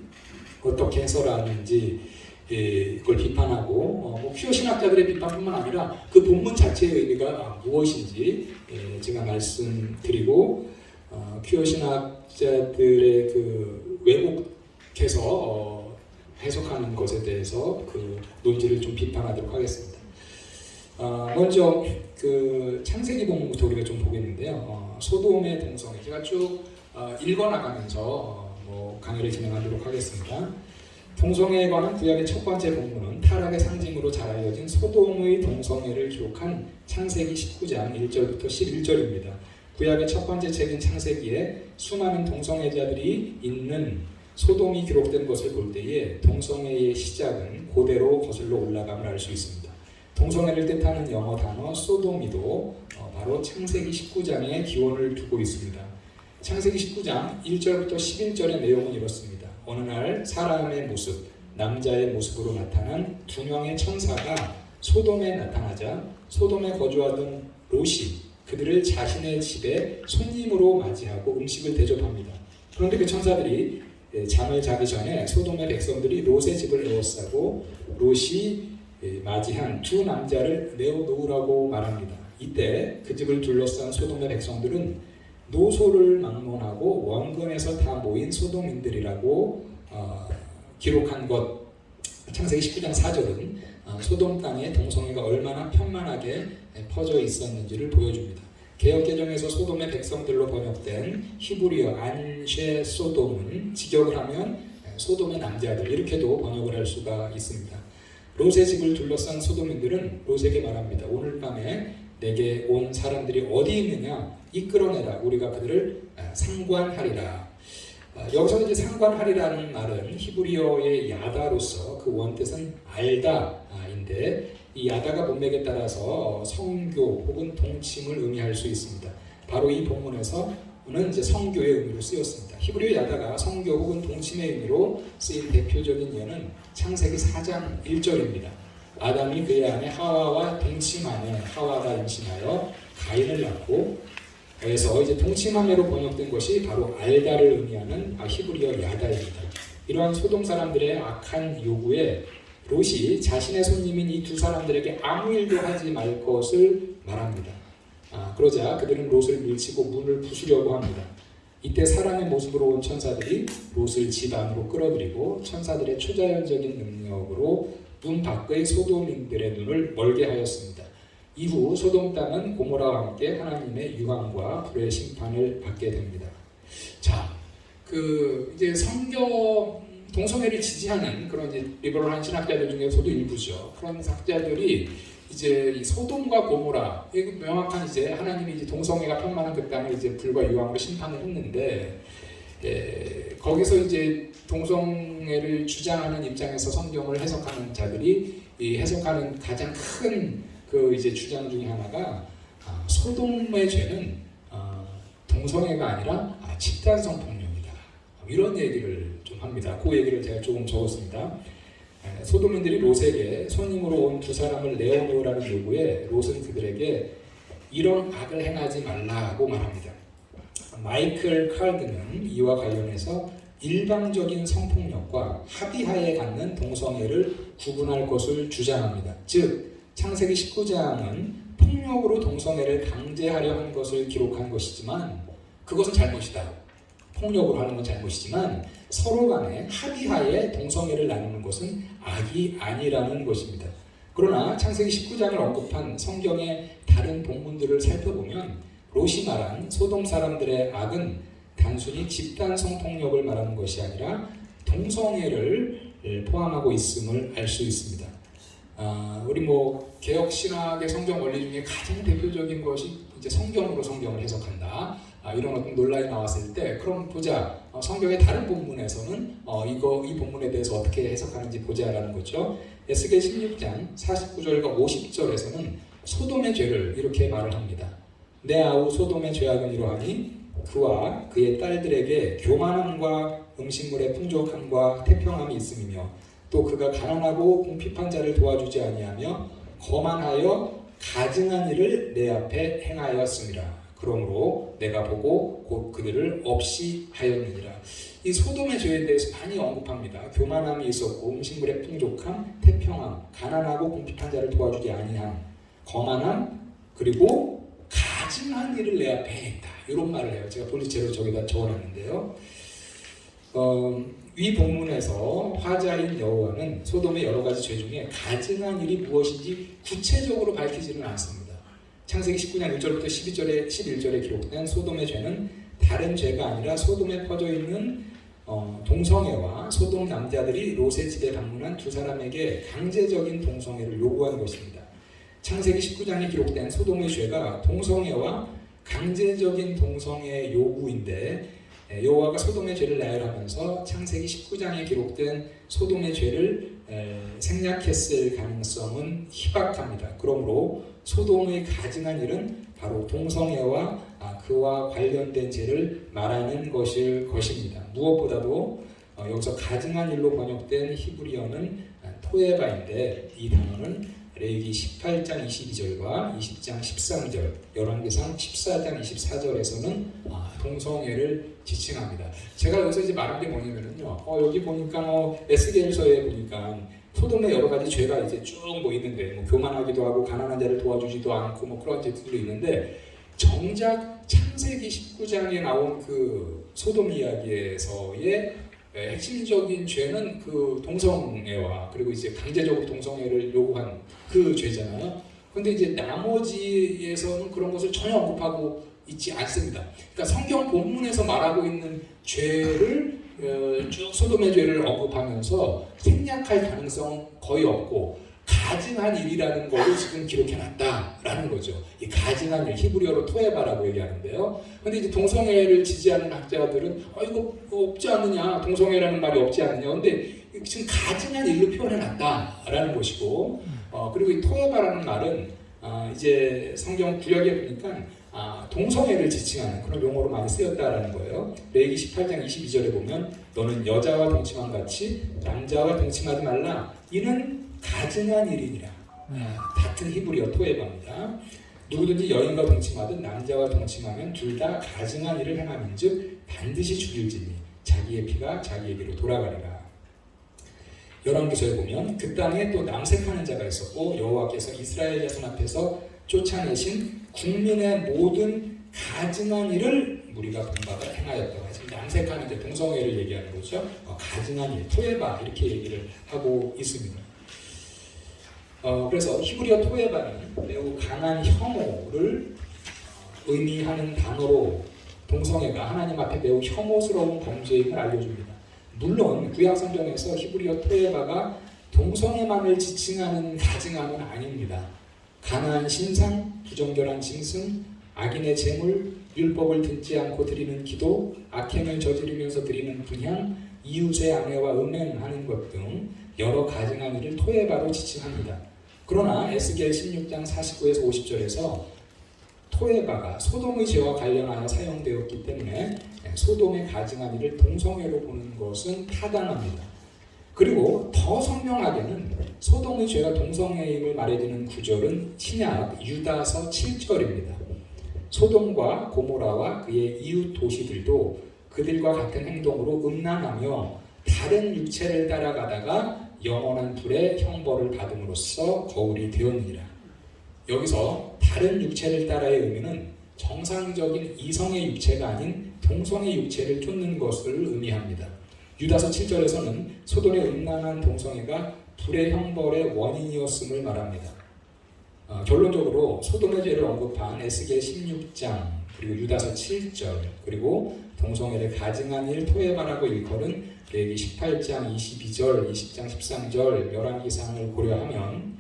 어떻게 해설하는지 그걸 비판하고 뭐 퀴어 신학자들의 비판뿐만 아니라 그 본문 자체의 의미가 무엇인지 제가 말씀드리고 퀴어 신학자들의 그 왜곡해서 해석하는 것에 대해서 그 논지를 좀 비판하도록 하겠습니다. 먼저 그 창세기 본문부터 우리가 좀 보겠는데요. 소돔의 동성애 제가 쭉 읽어나가면서 뭐 강의를 진행하도록 하겠습니다. 동성애에 관한 구약의 첫 번째 본문은 타락의 상징으로 잘 알려진 소돔의 동성애를 기록한 창세기 19장 1절부터 11절입니다. 구약의 첫 번째 책인 창세기에 수많은 동성애자들이 있는 소돔이 기록된 것을 볼 때에 동성애의 시작은 고대로 거슬러 올라감을 알 수 있습니다. 동성애를 뜻하는 영어 단어 소돔이도 바로 창세기 19장에 기원을 두고 있습니다. 창세기 19장 1절부터 11절의 내용은 이렇습니다. 어느 날 사람의 모습, 남자의 모습으로 나타난 2명의 천사가 소돔에 나타나자 소돔에 거주하던 롯이 그들을 자신의 집에 손님으로 맞이하고 음식을 대접합니다. 그런데 그 천사들이 잠을 자기 전에 소돔의 백성들이 롯의 집을 에워싸고 롯이 맞이한 2 남자를 내어놓으라고 말합니다. 이때 그 집을 둘러싼 소돔의 백성들은 노소를 막론하고 원근에서 다 모인 소돔인들이라고 기록한 것. 창세기 19장 4절은 소돔 땅에 동성애가 얼마나 편만하게 퍼져 있었는지를 보여줍니다. 개역개정에서 소돔의 백성들로 번역된 히브리어 안쉐 소돔은 직역을 하면 소돔의 남자들 이렇게도 번역을 할 수가 있습니다. 롯의 집을 둘러싼 소돔인들은 롯에게 말합니다. 오늘 밤에 내게 온 사람들이 어디 있느냐 이끌어내라. 우리가 그들을 상관하리라. 여기서 이제 상관하리라는 말은 히브리어의 야다로서 그 원뜻은 알다인데 이 야다가 문맥에 따라서 성교 혹은 동침을 의미할 수 있습니다. 바로 이 본문에서는 이제 성교의 의미로 쓰였습니다. 히브리어 야다가 성교 혹은 동침의 의미로 쓰인 대표적인 예는 창세기 4장 1절입니다. 아담이 그의 아내 하와와 동침하며 하와가 임신하여 가인을 낳고 그래서 이제 동침함으로 번역된 것이 바로 알다를 의미하는 히브리어 야다입니다. 이러한 소돔 사람들의 악한 요구에 롯이 자신의 손님인 이 2 사람들에게 아무 일도 하지 말 것을 말합니다. 그러자 그들은 롯을 밀치고 문을 부수려고 합니다. 이때 사람의 모습으로 온 천사들이 롯을 집 안으로 끌어들이고 천사들의 초자연적인 능력으로 문 밖의 소돔인들의 눈을 멀게 하였습니다. 이후 소돔 땅은 고모라와 함께 하나님의 유황과 불의 심판을 받게 됩니다. 자, 이제 동성애를 지지하는 그런 이제 리버럴한 신학자들 중에서도 일부죠. 그런 학자들이 이제 이 소돔과 고모라, 명확한 이제 하나님이 이제 동성애가 편만한 그 땅을 이제 불과 유황으로 심판을 했는데, 거기서 이제 동성애를 주장하는 입장에서 성경을 해석하는 자들이 이 해석하는 가장 큰 그 이제 주장 중에 하나가 소돔의 죄는 동성애가 아니라 집단 성폭력이다. 이런 얘기를 좀 합니다. 그 얘기를 제가 조금 적었습니다. 소돔인들이 롯에게 손님으로 온 2 사람을 내어놓으라는 요구에 롯은 그들에게 이런 악을 행하지 말라고 말합니다. 마이클 칼드는 이와 관련해서 일방적인 성폭력과 합의하에 갖는 동성애를 구분할 것을 주장합니다. 즉 창세기 19장은 폭력으로 동성애를 강제하려 한 것을 기록한 것이지만 그것은 잘못이다. 폭력으로 하는 건 잘못이지만 서로 간에 합의하에 동성애를 나누는 것은 악이 아니라는 것입니다. 그러나 창세기 19장을 언급한 성경의 다른 본문들을 살펴보면 롯이 말한 소돔 사람들의 악은 단순히 집단 성폭력을 말하는 것이 아니라 동성애를 포함하고 있음을 알 수 있습니다. 우리 개혁 신학의 성경 원리 중에 가장 대표적인 것이 이제 성경으로 성경을 해석한다. 이런 어떤 논란이 나왔을 때 그럼 보자. 성경의 다른 본문에서는 이 본문에 대해서 어떻게 해석하는지 보자라는 거죠. 에스겔 16장 49절과 50절에서는 소돔의 죄를 이렇게 말을 합니다. 내 아우 소돔의 죄악은 이러하니 그와 그의 딸들에게 교만함과 음식물의 풍족함과 태평함이 있음이며 또 그가 가난하고 궁핍한 자를 도와주지 아니하며 거만하여 가증한 일을 내 앞에 행하였음이라. 그러므로 내가 보고 곧 그들을 없이 하였느니라. 이 소돔의 죄에 대해서 많이 언급합니다. 교만함이 있었고 음식물의 풍족함, 태평함, 가난하고 궁핍한 자를 도와주지 아니함, 거만함, 그리고 가증한 일을 내 앞에 행했다. 이런 말을 해요. 제가 볼리체로 저기다 적어놨는데요. 위 본문에서 화자인 여호와는 소돔의 여러 가지 죄 중에 가증한 일이 무엇인지 구체적으로 밝히지는 않습니다. 창세기 19장 1절부터 11절에 기록된 소돔의 죄는 다른 죄가 아니라 소돔에 퍼져 있는 동성애와 소돔 남자들이 롯의 집에 방문한 두 사람에게 강제적인 동성애를 요구한 것입니다. 창세기 19장에 기록된 소돔의 죄가 동성애와 강제적인 동성애 요구인데 여호와가 소돔의 죄를 나열하면서 창세기 19장에 기록된 소돔의 죄를 생략했을 가능성은 희박합니다. 그러므로 소돔의 가증한 일은 바로 동성애와 그와 관련된 죄를 말하는 것일 것입니다. 무엇보다도 여기서 가증한 일로 번역된 히브리어는 토에바인데 이 단어는 레위기 18장 22절과 20장 13절, 열왕기상 14장 24절에서는 동성애를 지칭합니다. 제가 여기서 이제 말한 게 뭐냐면요. 여기 보니까 에스겔서에 보니까 소돔의 여러 가지 죄가 이제 쭉 있는데 교만하기도 하고 가난한 자를 도와주지도 않고 그런 죄들도 있는데 정작 창세기 19장에 나온 그 소돔 이야기에서의 핵심적인 죄는 그 동성애와 그리고 이제 강제적으로 동성애를 요구한 그 죄잖아요. 근데 이제 나머지에서는 그런 것을 전혀 언급하고 있지 않습니다. 그러니까 성경 본문에서 말하고 있는 죄를 쭉 소돔의 죄를 언급하면서 생략할 가능성 거의 없고 가증한 일이라는 것을 지금 기록해놨다라는 거죠. 이 가증한 일, 히브리어로 토에바라고 얘기하는데요. 근데 이제 동성애를 지지하는 학자들은 이거 없지 않느냐, 동성애라는 말이 없지 않느냐. 근데 지금 가증한 일로 표현해놨다라는 것이고, 그리고 이 토에바라는 말은 이제 성경 구약에 보니까 동성애를 지칭하는 그런 용어로 많이 쓰였다라는 거예요. 레위기 18장 22절에 보면 너는 여자와 동침함 같이 남자와 동침하지 말라. 이는 가증한 일이니라. 같은 히브리어 토에바입니다. 누구든지 여인과 동침하든 남자와 동침하면 둘 다 가증한 일을 행하면즉 반드시 죽일지니 자기의 피가 자기에게로 돌아가리라. 열왕기서에 보면 그 땅에 또 남색하는 자가 있었고 여호와께서 이스라엘 자손 앞에서 쫓아내신 국민의 모든 가증한 일을 무리가 본바가 행하였다고. 지금 남색하는 자 동성애를 얘기하는 거죠. 가증한 일, 토에바 이렇게 얘기를 하고 있습니다. 그래서 히브리어 토에바는 매우 강한 혐오를 의미하는 단어로 동성애가 하나님 앞에 매우 혐오스러운 범죄임을 알려줍니다. 물론 구약 성경에서 히브리어 토에바가 동성애만을 지칭하는 가증함은 아닙니다. 가나안 신상, 부정결한 짐승, 악인의 재물, 율법을 듣지 않고 드리는 기도, 악행을 저지르면서 드리는 분향, 이웃의 아내와 음행하는 것 등 여러 가증한 일을 토에바로 지칭합니다. 그러나 에스겔 16장 49에서 50절에서 토에바가 소돔의 죄와 관련하여 사용되었기 때문에 소돔의 가증한 일을 동성애로 보는 것은 타당합니다. 그리고 더 선명하게는 소돔의 죄가 동성애임을 말해주는 구절은 신약 유다서 7절입니다. 소돔과 고모라와 그의 이웃 도시들도 그들과 같은 행동으로 음란하며 다른 육체를 따라가다가 영원한 불의 형벌을 받음으로써 거울이 되었느니라. 여기서 다른 육체를 따라의 의미는 정상적인 이성의 육체가 아닌 동성의 육체를 쫓는 것을 의미합니다. 유다서 7절에서는 소돔의 음란한 동성애가 불의 형벌의 원인이었음을 말합니다. 결론적으로 소돔의 죄를 언급한 에스겔 16장 그리고 유다서 7절 그리고 동성애를 가증한 일 토해바라고 일컬은 레위기 18장 22절 20장 13절 열왕기상을 고려하면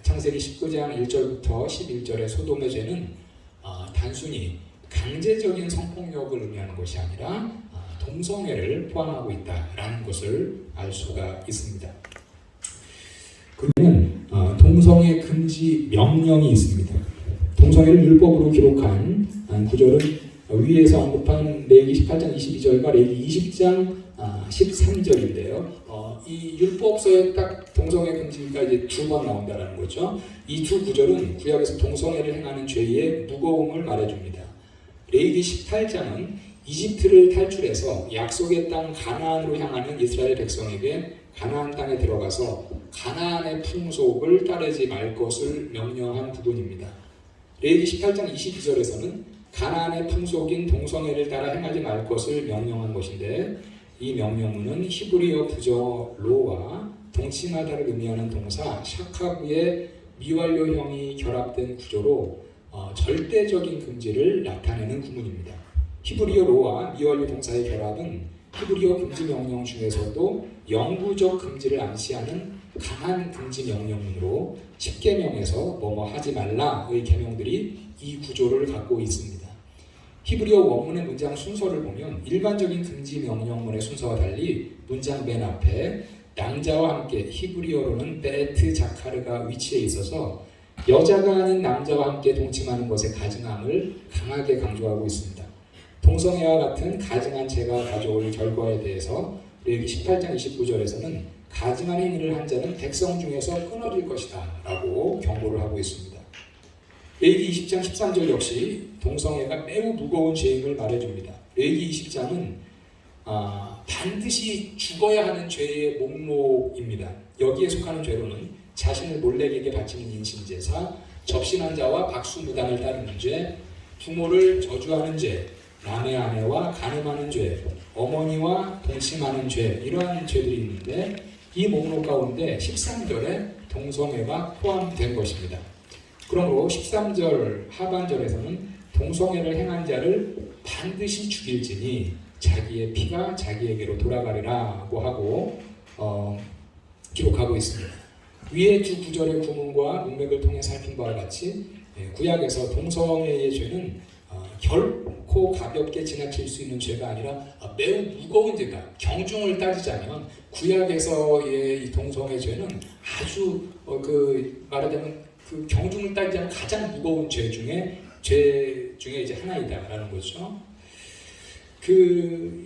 창세기 19장 1절부터 11절의 소돔의 죄는 단순히 강제적인 성폭력을 의미하는 것이 아니라 동성애를 포함하고 있다라는 것을 알 수가 있습니다. 그러면 동성애 금지 명령이 있습니다. 동성애를 율법으로 기록한 구절은 위에서 언급한 레위기 18장 22절과 레위기 20장 13절인데요. 이 율법서에 딱 동성애 금지가 이제 두 번 나온다는 거죠. 이 두 구절은 구약에서 동성애를 행하는 죄의 무거움을 말해줍니다. 레위기 18장은 이집트를 탈출해서 약속의 땅 가나안으로 향하는 이스라엘 백성에게 가나안 땅에 들어가서 가나안의 풍속을 따르지 말 것을 명령한 부분입니다. 레위기 18장 22절에서는 가나안의 풍속인 동성애를 따라 행하지 말 것을 명령한 것인데 이 명령문은 히브리어 부저 로와 동침하다를 의미하는 동사 샤카브의 미완료형이 결합된 구조로 절대적인 금지를 나타내는 구문입니다. 히브리어 로와 미완료 동사의 결합은 히브리어 금지 명령 중에서도 영구적 금지를 암시하는 강한 금지 명령문으로 10계명에서 뭐뭐 하지 말라의 계명들이 이 구조를 갖고 있습니다. 히브리어 원문의 문장 순서를 보면 일반적인 금지 명령문의 순서와 달리 문장 맨 앞에 낭자와 함께 히브리어로는 베트 자카르가 위치해 있어서 여자가 아닌 남자와 함께 동침하는 것의 가증함을 강하게 강조하고 있습니다. 동성애와 같은 가증한 죄가 가져올 결과에 대해서 레위기 18장 29절에서는 가증한 행위를 한 자는 백성 중에서 끊어질 것이다 라고 경고를 하고 있습니다. 레위기 20장 13절 역시 동성애가 매우 무거운 죄임을 말해줍니다. 레위기 20장은 반드시 죽어야 하는 죄의 목록입니다. 여기에 속하는 죄로는 자신을 몰래에게 바치는 인신제사, 접신한 자와 박수무당을 따르는 죄, 부모를 저주하는 죄, 남의 아내와 간음하는 죄, 어머니와 동침하는 죄 이러한 죄들이 있는데 이 목록 가운데 13절에 동성애가 포함된 것입니다. 그러므로 13절 하반절에서는 동성애를 행한 자를 반드시 죽일지니 자기의 피가 자기에게로 돌아가리라고 하고 기록하고 있습니다. 위의 두 구절의 구문과 문맥을 통해 살핀 바와 같이 구약에서 동성애의 죄는 결코 가볍게 지나칠 수 있는 죄가 아니라 매우 무거운 죄다. 경중을 따지자면 구약에서의 이 동성애 죄는 아주 말하자면 그 경중을 따지자면 가장 무거운 죄 중에 이제 하나이다라는 거죠.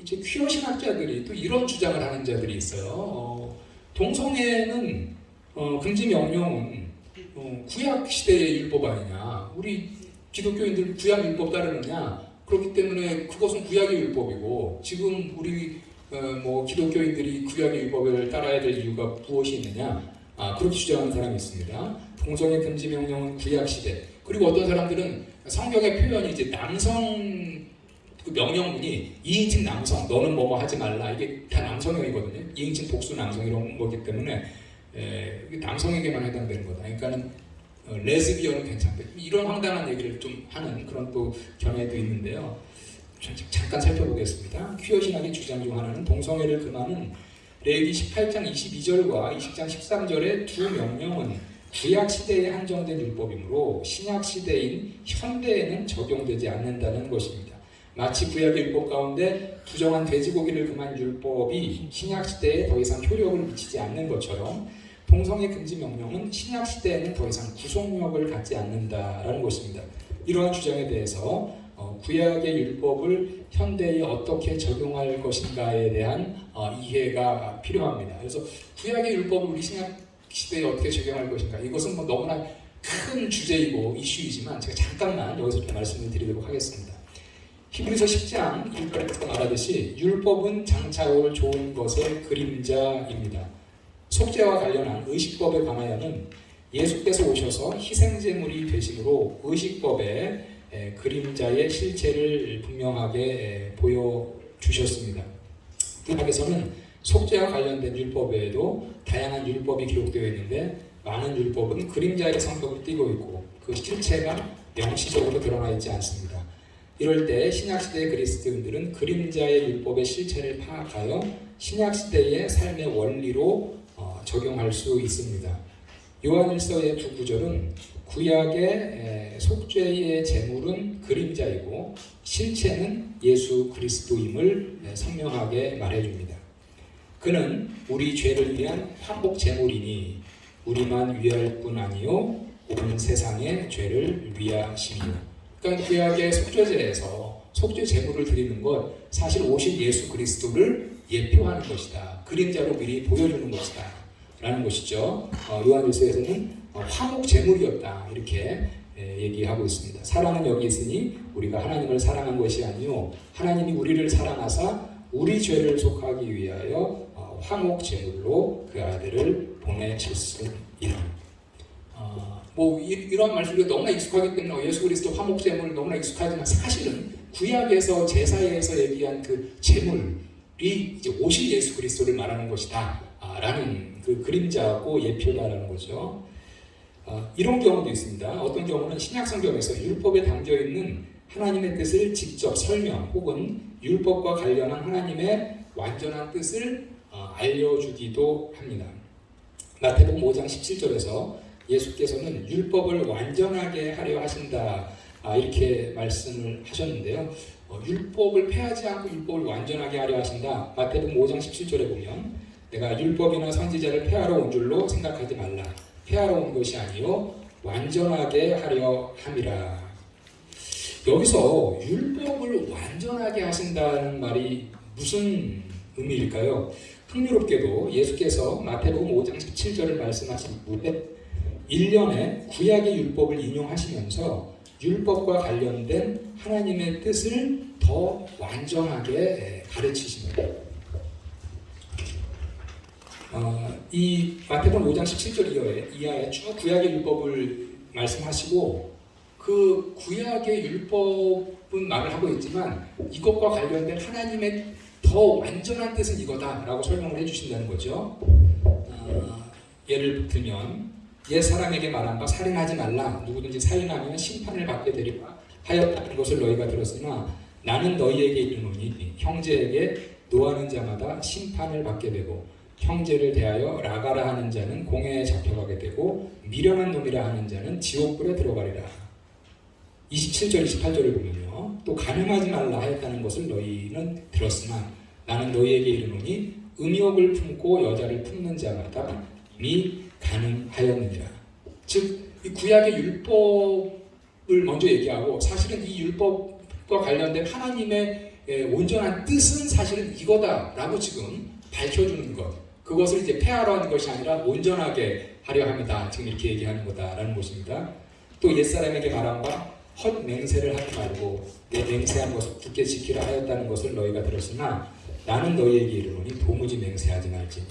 이제 퀴어 신학자들이 또 이런 주장을 하는 자들이 있어요. 동성애는 금지 명령은 구약 시대의 율법 아니냐? 우리 기독교인들 구약 율법 따르느냐? 그렇기 때문에 그것은 구약의 율법이고 지금 우리 기독교인들이 구약의 율법을 따라야 될 이유가 무엇이 있느냐? 그렇게 주장하는 사람이 있습니다. 동성애 금지 명령은 구약 시대. 그리고 어떤 사람들은 성경의 표현이 이제 남성 그 명령문이 2인칭 남성, 너는 뭐뭐 하지 말라. 이게 다 남성형이거든요. 2인칭 복수 남성 이런 거기 때문에 남성에게만 해당되는 거다. 그러니까는 레즈비언은 괜찮다. 이런 황당한 얘기를 좀 하는 그런 또 견해도 있는데요. 잠깐 살펴보겠습니다. 퀴어 신학의 주장 중 하나는 동성애를 금하는 레위기 18장 22절과 20장 13절의 두 명령은 구약 시대에 한정된 율법이므로 신약 시대인 현대에는 적용되지 않는다는 것입니다. 마치 구약의 율법 가운데 부정한 돼지고기를 금한 율법이 신약 시대에 더 이상 효력을 미치지 않는 것처럼 동성애 금지 명령은 신약 시대에는 더 이상 구속력을 갖지 않는다라는 것입니다. 이러한 주장에 대해서 구약의 율법을 현대에 어떻게 적용할 것인가에 대한 이해가 필요합니다. 그래서 구약의 율법을 우리 신약 시대에 어떻게 적용할 것인가, 이것은 너무나 큰 주제이고 이슈이지만 제가 잠깐만 여기서 좀 말씀을 드리도록 하겠습니다. 히브리서 10장 1절에서 말하듯이 율법은 장차 올 좋은 것의 그림자입니다. 속죄와 관련한 의식법에 관하여는 예수께서 오셔서 희생제물이 되심으로 의식법에 그림자의 실체를 분명하게 보여주셨습니다. 구약에서는 속죄와 관련된 율법에도 다양한 율법이 기록되어 있는데 많은 율법은 그림자의 성격을 띠고 있고 그 실체가 명시적으로 드러나 있지 않습니다. 이럴 때 신약시대의 그리스도인들은 그림자의 율법의 실체를 파악하여 신약시대의 삶의 원리로 적용할 수 있습니다. 요한일서의 두 구절은 구약의 속죄의 제물은 그림자이고 실체는 예수 그리스도임을 선명하게 말해줍니다. 그는 우리 죄를 위한 화목 제물이니 우리만 위할 뿐 아니요 온 세상의 죄를 위하시며. 그러니까 구약의 속죄제에서 속죄 제물을 드리는 것 사실 오실 예수 그리스도를 예표하는 것이다. 그림자로 미리 보여주는 것이다. 라는 것이죠. 요한일서에서는 화목 제물이었다. 이렇게 얘기하고 있습니다. 사랑은 여기 있으니 우리가 하나님을 사랑한 것이 아니요 하나님이 우리를 사랑하사 우리 죄를 속하기 위하여 화목 제물로 그 아들을 보내셨습니다. 이런 말씀이 너무나 익숙하기 때문에 예수 그리스도 화목 제물 너무나 익숙하지만 사실은 구약에서 제사에서 얘기한 그 제물이 이제 오실 예수 그리스도를 말하는 것이다 라는 그 그림자고 예표다라는 거죠. 이런 경우도 있습니다. 어떤 경우는 신약 성경에서 율법에 담겨 있는 하나님의 뜻을 직접 설명 혹은 율법과 관련한 하나님의 완전한 뜻을 알려주기도 합니다. 마태복음 5장 17절에서 예수께서는 율법을 완전하게 하려 하신다 이렇게 말씀을 하셨는데요. 율법을 폐하지 않고 율법을 완전하게 하려 하신다. 마태복음 5장 17절에 보면 내가 율법이나 선지자를 폐하러 온 줄로 생각하지 말라. 폐하러 온 것이 아니요 완전하게 하려 함이라. 여기서 율법을 완전하게 하신다는 말이 무슨 의미일까요? 흥미롭게도 예수께서 마태복음 5장 17절을 말씀하신 후에 1년에 구약의 율법을 인용하시면서 율법과 관련된 하나님의 뜻을 더 완전하게 가르치십니다. 이 마태복음 5장 17절 이하에 쭉 구약의 율법을 말씀하시고 그 구약의 율법은 말을 하고 있지만 이것과 관련된 하나님의 더 완전한 뜻은 이거다라고 설명을 해주신다는 거죠. 예를 들면 옛 사람에게 말한 바 살인하지 말라. 누구든지 살인하면 심판을 받게 되리라 하였다는 것을 너희가 들었으나 나는 너희에게 이르노니 형제에게 노하는 자마다 심판을 받게 되고 형제를 대하여 라가라 하는 자는 공회에 잡혀가게 되고 미련한 놈이라 하는 자는 지옥불에 들어가리라. 27절 28절을 보면요. 또 간음하지 말라 하였다는 것을 너희는 들었으나 나는 너희에게 이르노니 음욕을 품고 여자를 품는 자마다 이미 가능하였느니라. 즉, 이 구약의 율법을 먼저 얘기하고 사실은 이 율법과 관련된 하나님의 온전한 뜻은 사실은 이거다라고 지금 밝혀주는 것. 그것을 이제 폐하려 하는 것이 아니라 온전하게 하려 합니다. 지금 이렇게 얘기하는 거다라는 것입니다. 또 옛사람에게 말한 바 헛맹세를 하지 말고 내 맹세한 것을 굳게 지키라 하였다는 것을 너희가 들었으나 나는 너희에게 이르노니 도무지 맹세하지 말지니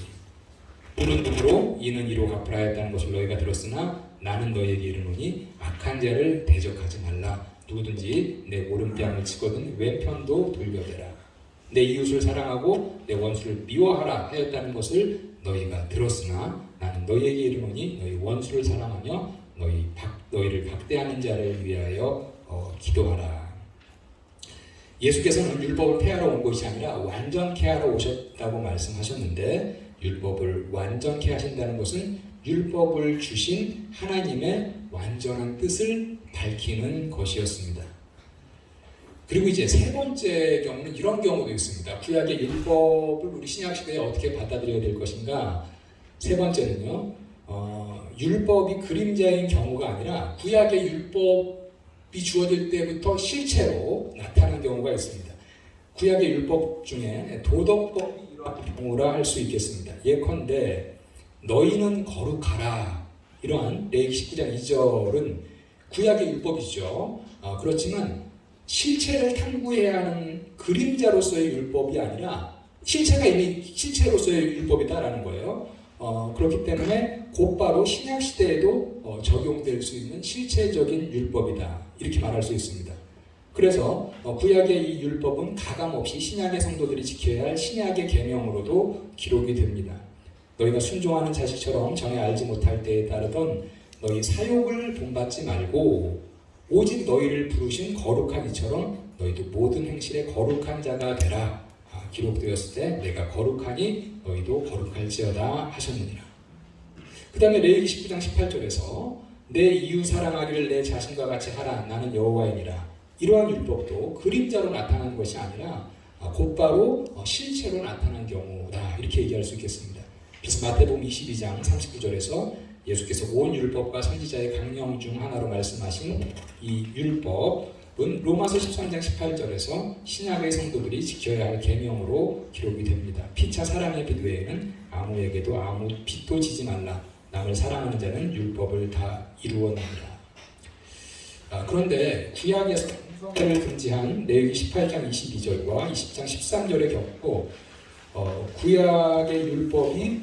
이는 눈으로 이는 이로 갚으라 하였다는 것을 너희가 들었으나 나는 너희에게 이르노니 악한 자를 대적하지 말라. 누구든지 내 오른뺨을 치거든 왼편도 돌려대라. 내 이웃을 사랑하고 내 원수를 미워하라 하였다는 것을 너희가 들었으나 나는 너희에게 이르노니 너희 원수를 사랑하며 너희를 박대하는 자를 위하여 기도하라. 예수께서는 율법을 폐하러 온 것이 아니라 완전케 하러 오셨다고 말씀하셨는데 율법을 완전케 하신다는 것은 율법을 주신 하나님의 완전한 뜻을 밝히는 것이었습니다. 그리고 이제 세 번째 경우는 이런 경우도 있습니다. 구약의 율법을 우리 신약시대에 어떻게 받아들여야 될 것인가. 세 번째는요. 율법이 그림자인 경우가 아니라 구약의 율법이 주어질 때부터 실체로 나타나는 경우가 있습니다. 구약의 율법 중에 도덕법이 이러한 경우라 할 수 있겠습니다. 예컨대 너희는 거룩하라. 이러한 레위기 19장 2절은 구약의 율법이죠. 그렇지만 실체를 탐구해야 하는 그림자로서의 율법이 아니라 실체가 이미 실체로서의 율법이다라는 거예요. 그렇기 때문에 곧바로 신약 시대에도 적용될 수 있는 실체적인 율법이다 이렇게 말할 수 있습니다. 그래서 구약의 이 율법은 가감없이 신약의 성도들이 지켜야 할 신약의 계명으로도 기록이 됩니다. 너희가 순종하는 자식처럼 전에 알지 못할 때에 따르던 너희 사욕을 본받지 말고 오직 너희를 부르신 거룩한 이처럼 너희도 모든 행실에 거룩한 자가 되라. 기록되었을 때 내가 거룩하니 너희도 거룩할지어다 하셨느니라. 그 다음에 레위기 19장 18절에서 내 이웃 사랑하기를 내 자신과 같이 하라 나는 여호와이니라. 이러한 율법도 그림자로 나타나는 것이 아니라 곧바로 실체로 나타난 경우다 이렇게 얘기할 수 있겠습니다. 그래서 마태복음 22장 39절에서 예수께서 온 율법과 선지자의 강령 중 하나로 말씀하신 이 율법은 로마서 13장 18절에서 신약의 성도들이 지켜야 할 계명으로 기록이 됩니다. 피차 사랑의 빛 외에는 아무에게도 아무 빚도 지지 말라. 남을 사랑하는 자는 율법을 다 이루었느니라. 그런데 구약에서 성례를 금지한 레위기 18장 22절과 20장 13절에 겪고 구약의 율법이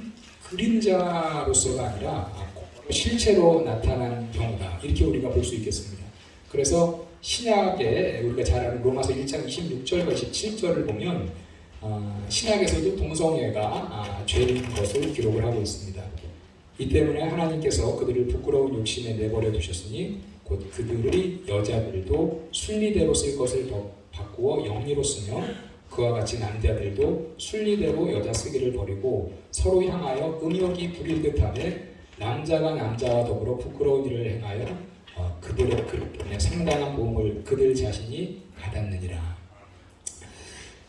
그림자로서가 아니라 실체로 나타난 경우다 이렇게 우리가 볼 수 있겠습니다. 그래서 신약에 우리가 잘 아는 로마서 1장 26절과 27절을 보면 신약에서도 동성애가 죄인 것을 기록을 하고 있습니다. 이 때문에 하나님께서 그들을 부끄러운 욕심에 내버려 두셨으니 곧 그들의 여자들도 순리대로 쓸 것을 바꾸어 영리로 쓰며 그와 같이 남자들도 순리대로 여자 쓰기를 버리고 서로 향하여 음욕이 부릴 듯하되 남자가 남자와 더불어 부끄러운 일을 행하여 그들의 그릇 때문에 상당한 모험을 그들 자신이 받았느니라.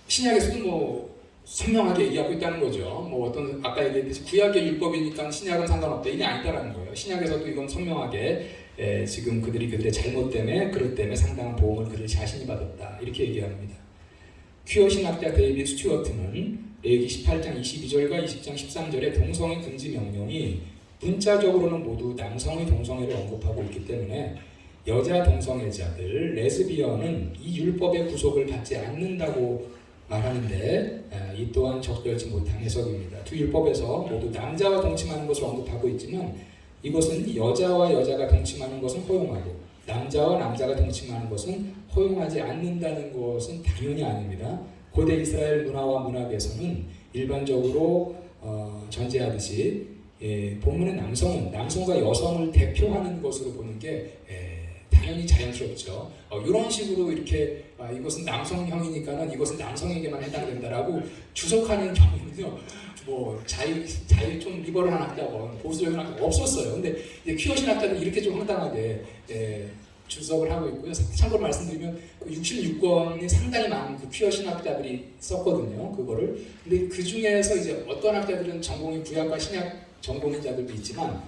신약에서도 선명하게 얘기하고 있다는 거죠. 어떤 아까 얘기했듯이 구약의 율법이니까 신약은 상관없다 이게 아니다라는 거예요. 신약에서도 이건 선명하게 지금 그들의 잘못 때문에 그릇 때문에 상당한 보험을 그들 자신이 받았다 이렇게 얘기합니다. 퀴어 신학자 데이빗 스튜어트는 레위기 18장 22절과 20장 13절의 동성애 금지 명령이 문자적으로는 모두 남성의 동성애를 언급하고 있기 때문에 여자 동성애자들, 레즈비언은 이 율법의 구속을 받지 않는다고 말하는데 이 또한 적절치 못한 해석입니다. 두 율법에서 모두 남자와 동침하는 것을 언급하고 있지만 이것은 여자와 여자가 동침하는 것은 허용하고 남자와 남자가 동침하는 것은 허용하지 않는다는 것은 당연히 아닙니다. 고대 이스라엘 문화와 문학에서는 일반적으로 전제하듯이 본문의 남성은 남성과 여성을 대표하는 것으로 보는 게 당연히 자연스럽죠. 이런 식으로 이렇게 이것은 남성형이니까는 이것은 남성에게만 해당된다라고 주석하는 경우는요. 자유 좀 리버럴한 학자건 보수적인 학자가 없었어요. 근데 이제 퀴어 신학자는 이렇게 좀 황당하게 주석을 하고 있고요. 참고로 말씀드리면 66권이 상당히 많은 그 퀴어 신학자들이 썼거든요. 그거를. 근데 그 중에서 이제 어떤 학자들은 전공이 구약과 신약 전공인 자들도 있지만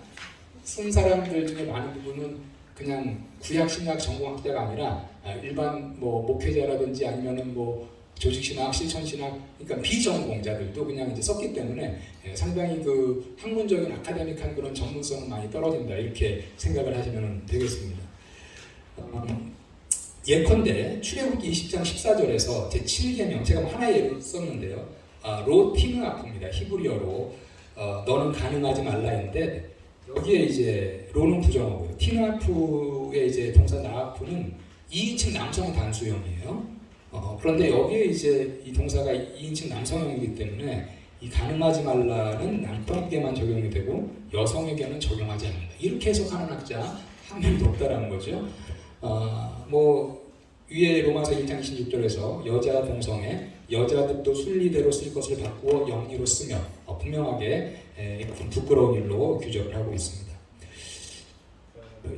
쓴 사람들 중에 많은 부분은 그냥 구약 신약 전공학자가 아니라 일반 목회자라든지 아니면은 조직신학, 실천신학, 그러니까 비전공자들도 그냥 이제 썼기 때문에 상당히 그 학문적인 아카데믹한 그런 전문성은 많이 떨어진다 이렇게 생각을 하시면 되겠습니다. 예컨대 출애굽기 20장 14절에서 제7계명 제가 하나의 예를 썼는데요. 로티느아프입니다. 히브리어로 너는 가늠하지 말라인데 여기에 이제 로는 부정어고요. 티느아프의 이제 동사 나아프는 2인칭 남성 단수형이에요. 그런데 여기에 이제 이 동사가 2인칭 남성형이기 때문에 이 가늠하지 말라는 남편에게만 적용이 되고 여성에게는 적용하지 않는다. 이렇게 해석하는 학자 한 명도 없다라는 거죠. 위에 로마서 1장 26절에서 여자 동성애, 여자들도 순리대로 쓸 것을 바꾸어 영리로 쓰며 분명하게 부끄러운 일로 규정을 하고 있습니다.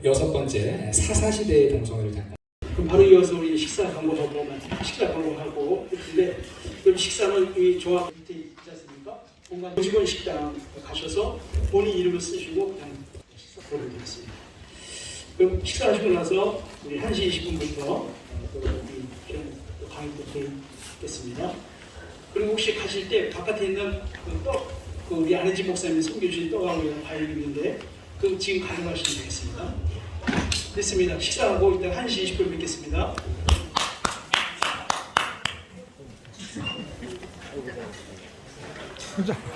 여섯 번째, 사사시대의 동성애를 잠깐. 그럼 바로 이어서 우리 식사 방법하고 했는데 그럼 식사는 이 조합 밑에 있지 않습니까? 공간 직원 식당 가셔서 본인 이름을 쓰시고 그냥 식사 보내면 되겠습니다. 그럼 식사하시고 나서 우리 1시 20분부터 강의도 듣겠습니다. 그리고 혹시 가실 때 바깥에 있는 우리 안혜진 목사님이 섬겨주신 떡하고 과일이 있는데 그 지금 가져가시면 되겠습니다. 됐습니다. 식사하고 이따 1시 20분 뵙겠습니다. 자.